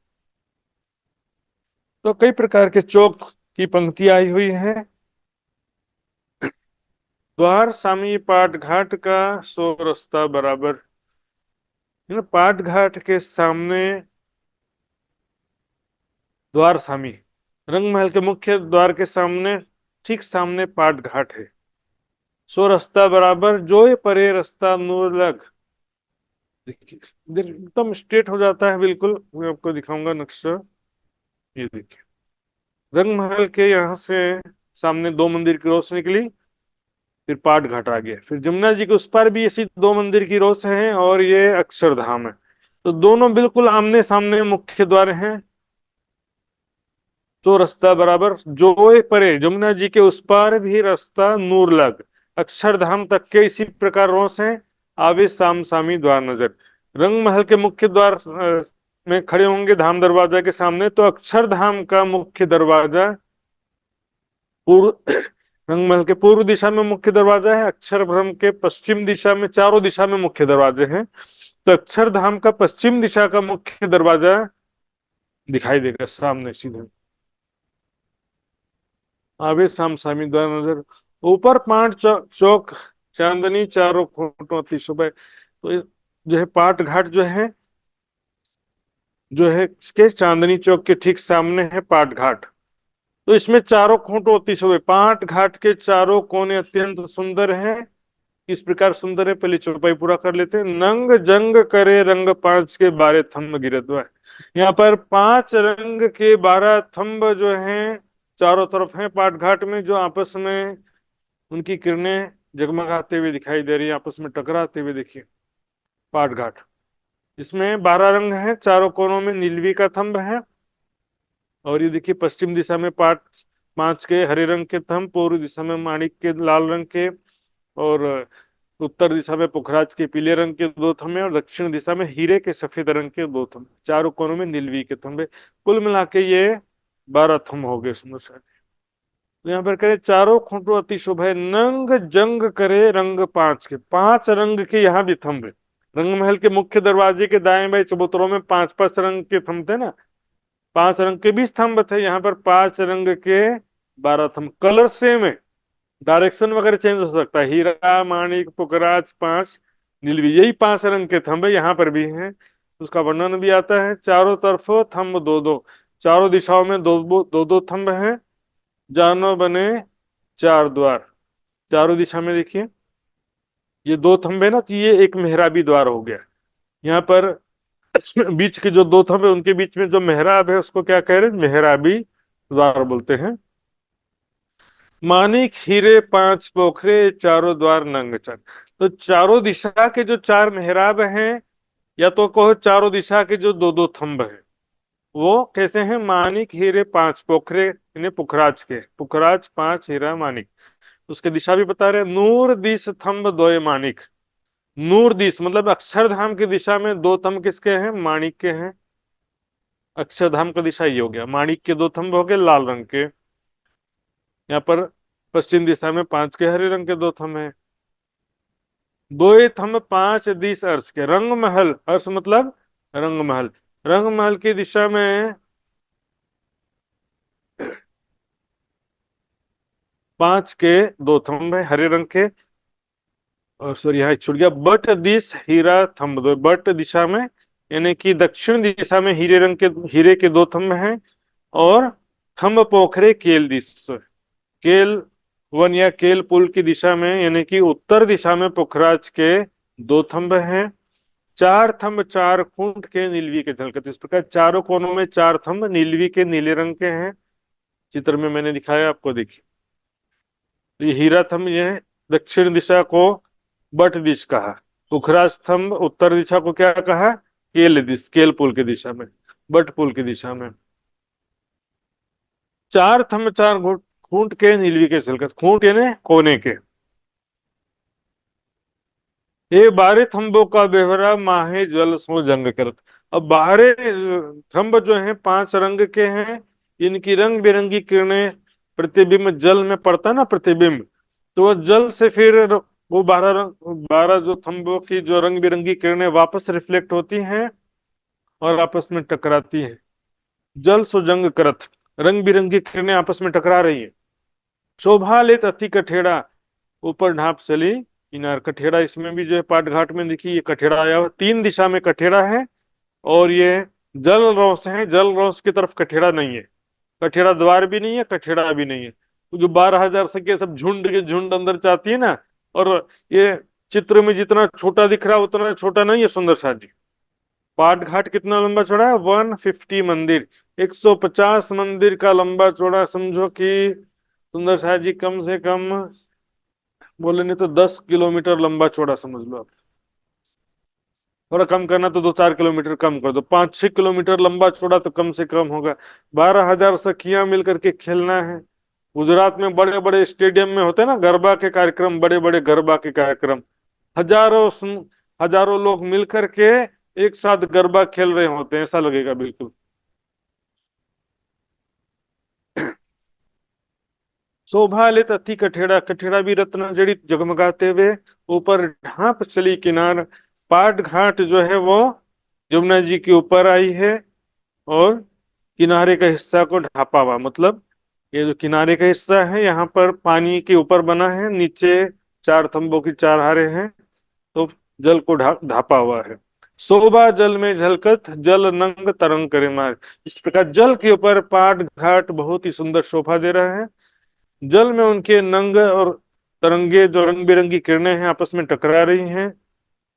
तो कई प्रकार के चौक की पंक्ति आई हुई है। द्वार सामी पाट घाट का 100 रास्ता बराबर। पाट घाट के सामने द्वार सामी, रंग महल के मुख्य द्वार के सामने, ठीक सामने पाट घाट है। 100 रास्ता बराबर, जो ये परे रास्ता नूर लग। देखिए, एकदम स्ट्रेट हो जाता है बिल्कुल। मैं आपको दिखाऊंगा नक्शा। ये देखिए, रंग महल के यहाँ से सामने 2 मंदिर की रोस निकली, फिर पाट घाट आ गया, फिर जमुना जी के उस पार भी ऐसी 2 मंदिर की रोस है, और ये अक्षरधाम है। तो दोनों बिल्कुल आमने सामने मुख्य द्वार हैं। तो रास्ता बराबर, जो ये परे जमुना जी के उस पार भी रास्ता नूर लग, अक्षरधाम तक के इसी प्रकार रोस हैं। आवे साम सामी द्वार नजर। रंग महल के मुख्य द्वार में खड़े होंगे धाम दरवाजा के सामने, तो अक्षरधाम का मुख्य दरवाजा पूर्व, रंगमहल के पूर्व दिशा में मुख्य दरवाजा है। अक्षरधाम के पश्चिम दिशा में, चारों दिशा में मुख्य दरवाजे हैं। तो अक्षरधाम का पश्चिम दिशा का मुख्य दरवाजा दिखाई देगा सामने सीधे। आवे साम सामी द्वार नजर। ऊपर 5 चौक चांदनी, चारों खूंटों अति सुबह। तो जो है पाट घाट जो है इसके चांदनी चौक के ठीक सामने है पाट घाट। तो इसमें चारों खूंटों अति सुबह, पाट घाट के चारों कोने अत्यंत सुंदर हैं। इस प्रकार सुंदर है, पहले चौपाई पूरा कर लेते हैं। नंग जंग करे रंग 5 के 12 थंब गिरद्वा। यहाँ पर 5 रंग के 12 थंब जो हैं चारों तरफ हैं पाट घाट में, जो आपस में उनकी किरणें जगमगाते हुए दिखाई दे रही है, आपस में टकराते हुए। देखिए पाट घाट, इसमें 12 रंग हैं, चारों कोनों में नीलवी का थंब है। और ये देखिए, पश्चिम दिशा में 5 के हरे रंग के थंब, पूर्व दिशा में माणिक के लाल रंग के, और उत्तर दिशा में पुखराज के पीले रंग के 2 थंबे, और दक्षिण दिशा में हीरे के सफेद रंग के 2 थंबे, चारों कोनों में नीलवी के थंबे। कुल मिला के ये 12 थंब हो गए सुंदर साहब। तो यहाँ पर करे चारों खूंटों अति शुभ है, नंग जंग करे रंग 5 के, 5 रंग के यहाँ भी थंब है। रंग महल के मुख्य दरवाजे के दाएं बाएं चबूतरों में 5-5 रंग के थंब थे ना, 5 रंग के भी स्तंभ थे, यहाँ पर 5 रंग के 12 थंब। कलर सेम है, डायरेक्शन वगैरह चेंज हो सकता है। हीरा, माणिक, पुखराज, 5 नीलवी, यही 5 रंग के थंब यहाँ पर भी हैं। उसका वर्णन भी आता है। चारों तरफ थंब 2-2, चारों दिशाओं में 2-2 थंब हैं। जानो बने 4 द्वार, चारों दिशा में देखिए ये 2 थंब है ना, तो ये एक मेहराबी द्वार हो गया। यहाँ पर बीच के जो 2 थंब है, उनके बीच में जो मेहराब है उसको क्या कह रहे हैं, मेहराबी द्वार बोलते हैं। मानिक हीरे 5 पोखरे, चारों द्वार नंग चंग। तो चारों दिशा के जो 4 मेहराब हैं, या तो कहो चारों दिशा के जो 2-2 थंब हैं, वो कैसे हैं? मानिक हीरे 5 पोखरे इन्हें पुखराज के, पुखराज 5 हीरा मानिक। उसके दिशा भी बता रहे हैं, नूर दिस थंब दोय मानिक। नूर दिस मतलब अक्षरधाम की दिशा में 2 थंब किसके हैं? माणिक के हैं। अक्षरधाम का दिशा ये हो गया, माणिक के 2 थंब हो गए लाल रंग के। यहाँ पर पश्चिम दिशा में 5 के हरे रंग के 2 थंब हैं। 2 थंब 5 दिस अर्श के। रंग महल, अर्श मतलब रंग महल, रंग महल की दिशा में 5 के 2 थंब है हरे रंग के। और सॉरी यहाँ छूट गया, बट दिस हीरा थंब दो। बट दिशा में यानी कि दक्षिण दिशा में हीरे के 2 थंब हैं। और थंब पोखरे केल दिस, केल वन या केल पुल की दिशा में यानी कि उत्तर दिशा में पुखराज के 2 थंब हैं। 4 थंब 4 खूंट के नीलवी के झलकत। इस प्रकार चारों कोनों में 4 थंब नीलवी के नीले रंग के हैं। चित्र में मैंने दिखाया आपको, देखिए। तो ये हीरा थंब ये दक्षिण दिशा को बट दिश कहा, पुखराज स्तंभ उत्तर दिशा को क्या कहा? केल दिश, केल पुल की दिशा में, बट पुल की दिशा में। 4 थंब 4 खूंट के नीलवी के झलकत। खूंट यानी कोने के। ये 12 थंबों का बेहरा माहे जल सो जंग करत। अब 12 थंब जो हैं 5 रंग के हैं, इनकी रंग बिरंगी किरणें प्रतिबिंब जल में पड़ता ना, प्रतिबिंब, तो वो जल से फिर वो 12 जो थंबों की जो रंग बिरंगी किरणें वापस रिफ्लेक्ट होती हैं और आपस में टकराती हैं। जल सो जंग करत, रंग बिरंगी किरणें आपस में टकरा रही हैं। शोभा लेत अति कठेड़ा, ऊपर ढाप चली इनार। कठेड़ा इसमें भी जो है पाट घाट में देखिए, ये कठेड़ा आया हुआ, 3 दिशा में कठेड़ा है। और ये जल रौस है, जल रौस की तरफ कठेड़ा नहीं है। कठेड़ा द्वार भी नहीं है, कठेड़ा भी नहीं है। तो जो 12,000 संख्या सब झुंड के झुंड अंदर चाहती है ना। और ये चित्र में जितना छोटा दिख रहा है उतना छोटा नहीं है सुंदर शाह जी। पाट घाट कितना लंबा चौड़ा है? 150 मंदिर, 150 मंदिर का लंबा चौड़ा। समझो कि सुंदर शाह जी कम से कम बोले नहीं तो 10 किलोमीटर लंबा चौड़ा समझ लो आप। थोड़ा कम करना तो 2-4 किलोमीटर कम कर दो, 5-6 किलोमीटर लंबा चौड़ा तो कम से कम होगा। 12,000 सखियां मिलकर के खेलना है। गुजरात में बड़े बड़े स्टेडियम में होते हैं ना गरबा के कार्यक्रम, बड़े बड़े गरबा के कार्यक्रम, हजारों लोग मिलकर के एक साथ गरबा खेल रहे होते हैं, ऐसा लगेगा बिल्कुल। शोभा लेत अति कठेड़ा, कठेड़ा भी रत्न जड़ित जगमगाते हुए। ऊपर ढाप चली किनार, पाट घाट जो है वो यमुना जी के ऊपर आई है और किनारे का हिस्सा को ढापा हुआ। मतलब ये जो किनारे का हिस्सा है यहाँ पर पानी के ऊपर बना है, नीचे 4 थंबों की 4 हारे हैं, तो जल को ढापा हुआ है। शोभा जल में झलकत, जल नंग तरंग करे मार। इस प्रकार जल के ऊपर पाट घाट बहुत ही सुंदर शोभा दे रहा है। जल में उनके नंग और तरंगे जो रंग बिरंगी किरणें हैं आपस में टकरा रही हैं।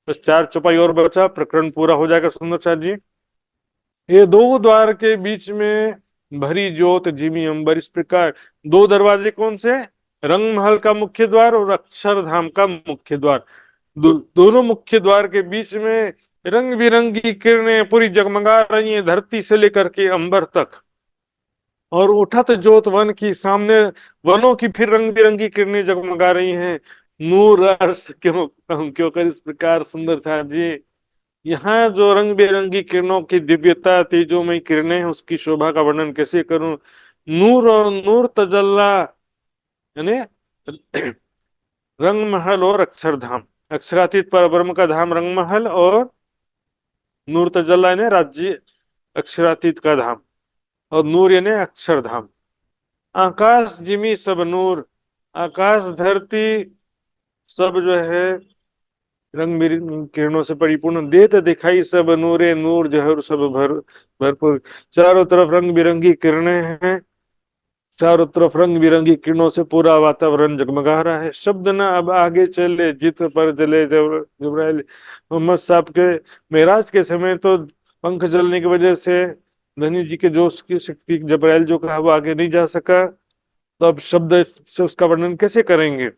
बस 4 चौपाई और बचा, प्रकरण पूरा हो जाएगा सुंदर शाह जी। ये 2 द्वार के बीच में भरी ज्योत जिमी अंबर। इस प्रकार 2 दरवाजे कौन से? रंग महल का मुख्य द्वार और अक्षरधाम का मुख्य द्वार। दोनों मुख्य द्वार के बीच में रंग बिरंगी किरणें पूरी जगमगा रही हैं, धरती से लेकर के अंबर तक। और उठत जोत वन की, सामने वनों की फिर रंग बिरंगी किरणें जगमगा रही हैं। नूर अर्श क्यों कर इस प्रकार सुंदर शाह जी। यहाँ जो रंग बिरंगी किरणों की दिव्यता, तेजोमय किरणें हैं, उसकी शोभा का वर्णन कैसे करूं? नूर और नूर तजल्ला यानी रंग महल और अक्षरधाम। अक्षरातीत पर ब्रह्म का धाम रंग महल और नूर तजल्ला यानी राज्य अक्षरातीत का धाम, और नूर यानी अक्षरधाम। आकाश जिमी सब नूर, आकाश धरती सब जो है रंग बिरंगी किरणों से परिपूर्ण। देत दिखाई सब नूरे नूर जहर सब भरपूर। चारों तरफ रंग बिरंगी किरणें हैं, चारों तरफ रंग बिरंगी किरणों से पूरा वातावरण जगमगा रहा है। शब्द ना अब आगे चले जित पर जले जबराइल। मोहम्मद साहब के मेराज के समय तो पंख जलने की वजह से धनी जी के जोश की शक्ति जबराइल जो कहा वो आगे नहीं जा सका, तो अब शब्द से उसका वर्णन कैसे करेंगे?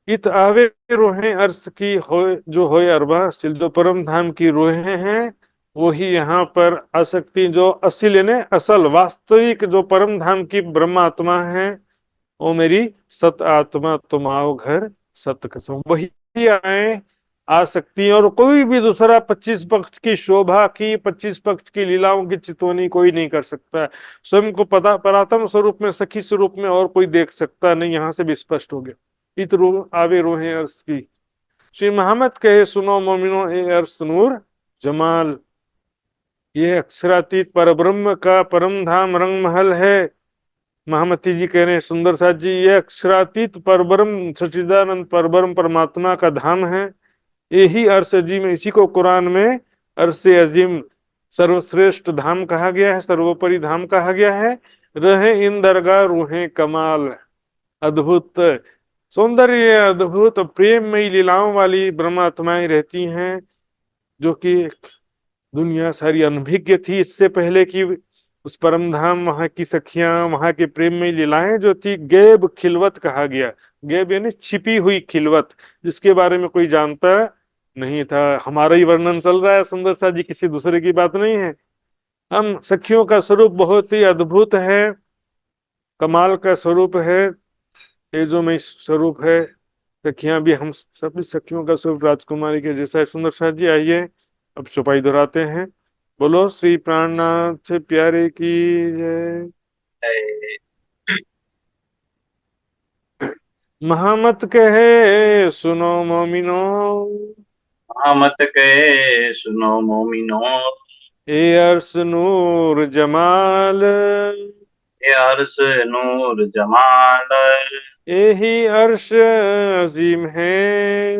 इत आवे रोहें अर्श की हो जो होए अरबा, सिल जो परम धाम की रोहें हैं वही यहाँ पर आसक्ति, जो असल यानी असल वास्तविक जो परम धाम की ब्रह्म आत्मा है, वो मेरी सत आत्मा तुम आओ घर सत कसम, वही आए आसक्ति। और कोई भी दूसरा 25 पक्ष की शोभा की, 25 पक्ष की लीलाओं की चितौनी कोई नहीं कर सकता। स्वयं को पता परात्म स्वरूप में, सखी स्वरूप में और कोई देख सकता नहीं। यहाँ से भी स्पष्ट हो गया। इत रो आवे रोहे अर्श की। श्री मोहम्मद कहे सुनो मोमिनो ए अर्श नूर जमाल। ये अक्षरातीत पर ब्रह्म का परम धाम रंग महल है। महामती जी कह रहे हैं सुंदर साथ जी, ये अक्षरातीत परब्रह्म सच्चिदानंद परब्रह्म परमात्मा का धाम है। यही अर्श अजीम, इसी को कुरान में अर्श अजीम सर्वश्रेष्ठ धाम कहा गया है, सर्वोपरि धाम कहा गया है। रहे इन दरगाह रूहें कमाल। अद्भुत सौंदर्य, अद्भुत प्रेममयी लीलाओं वाली ब्रह्मात्माएं रहती हैं, जो कि दुनिया सारी अनभिज्ञ थी इससे पहले कि उस परम धाम, वहां की सखियां, वहां के प्रेम में लीलाएं जो थी, गैब खिलवत कहा गया। गैब यानी छिपी हुई खिलवत, जिसके बारे में कोई जानता नहीं था। हमारा ही वर्णन चल रहा है सुंदर सा जी, किसी दूसरे की बात नहीं है। हम सखियों का स्वरूप बहुत ही अद्भुत है, कमाल का स्वरूप है, तेजोमय स्वरूप है। सखियां भी, हम सभी सखियों का स्वरूप राजकुमारी के जैसा है। सुंदर सा जी आइए अब चौपाई दोहराते हैं। बोलो श्री प्राणनाथ प्यारे की जय। महामत कहे सुनो मोमिनो,
मत कहे सुनो मोमिनो,
ए अर्श नूर जमाल।
ये अर्श नूर जमाल।
यही अर्श अजीम है,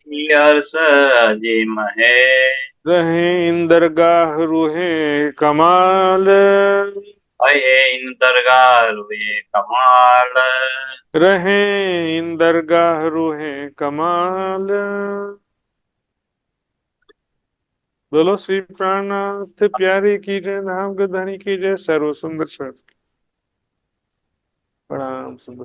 ये अर्श अजीम है।
रहे इन दरगाह रूहे कमाल।
अये इन दरगाह रुए कमाल।
रहे इन दरगाह रूहे कमाल। बोलो श्री प्राणनाथ प्यारे की जय, नाम गधानी की जय, सर्व सुंदर शास्त्र। प्रणाम सुंदर।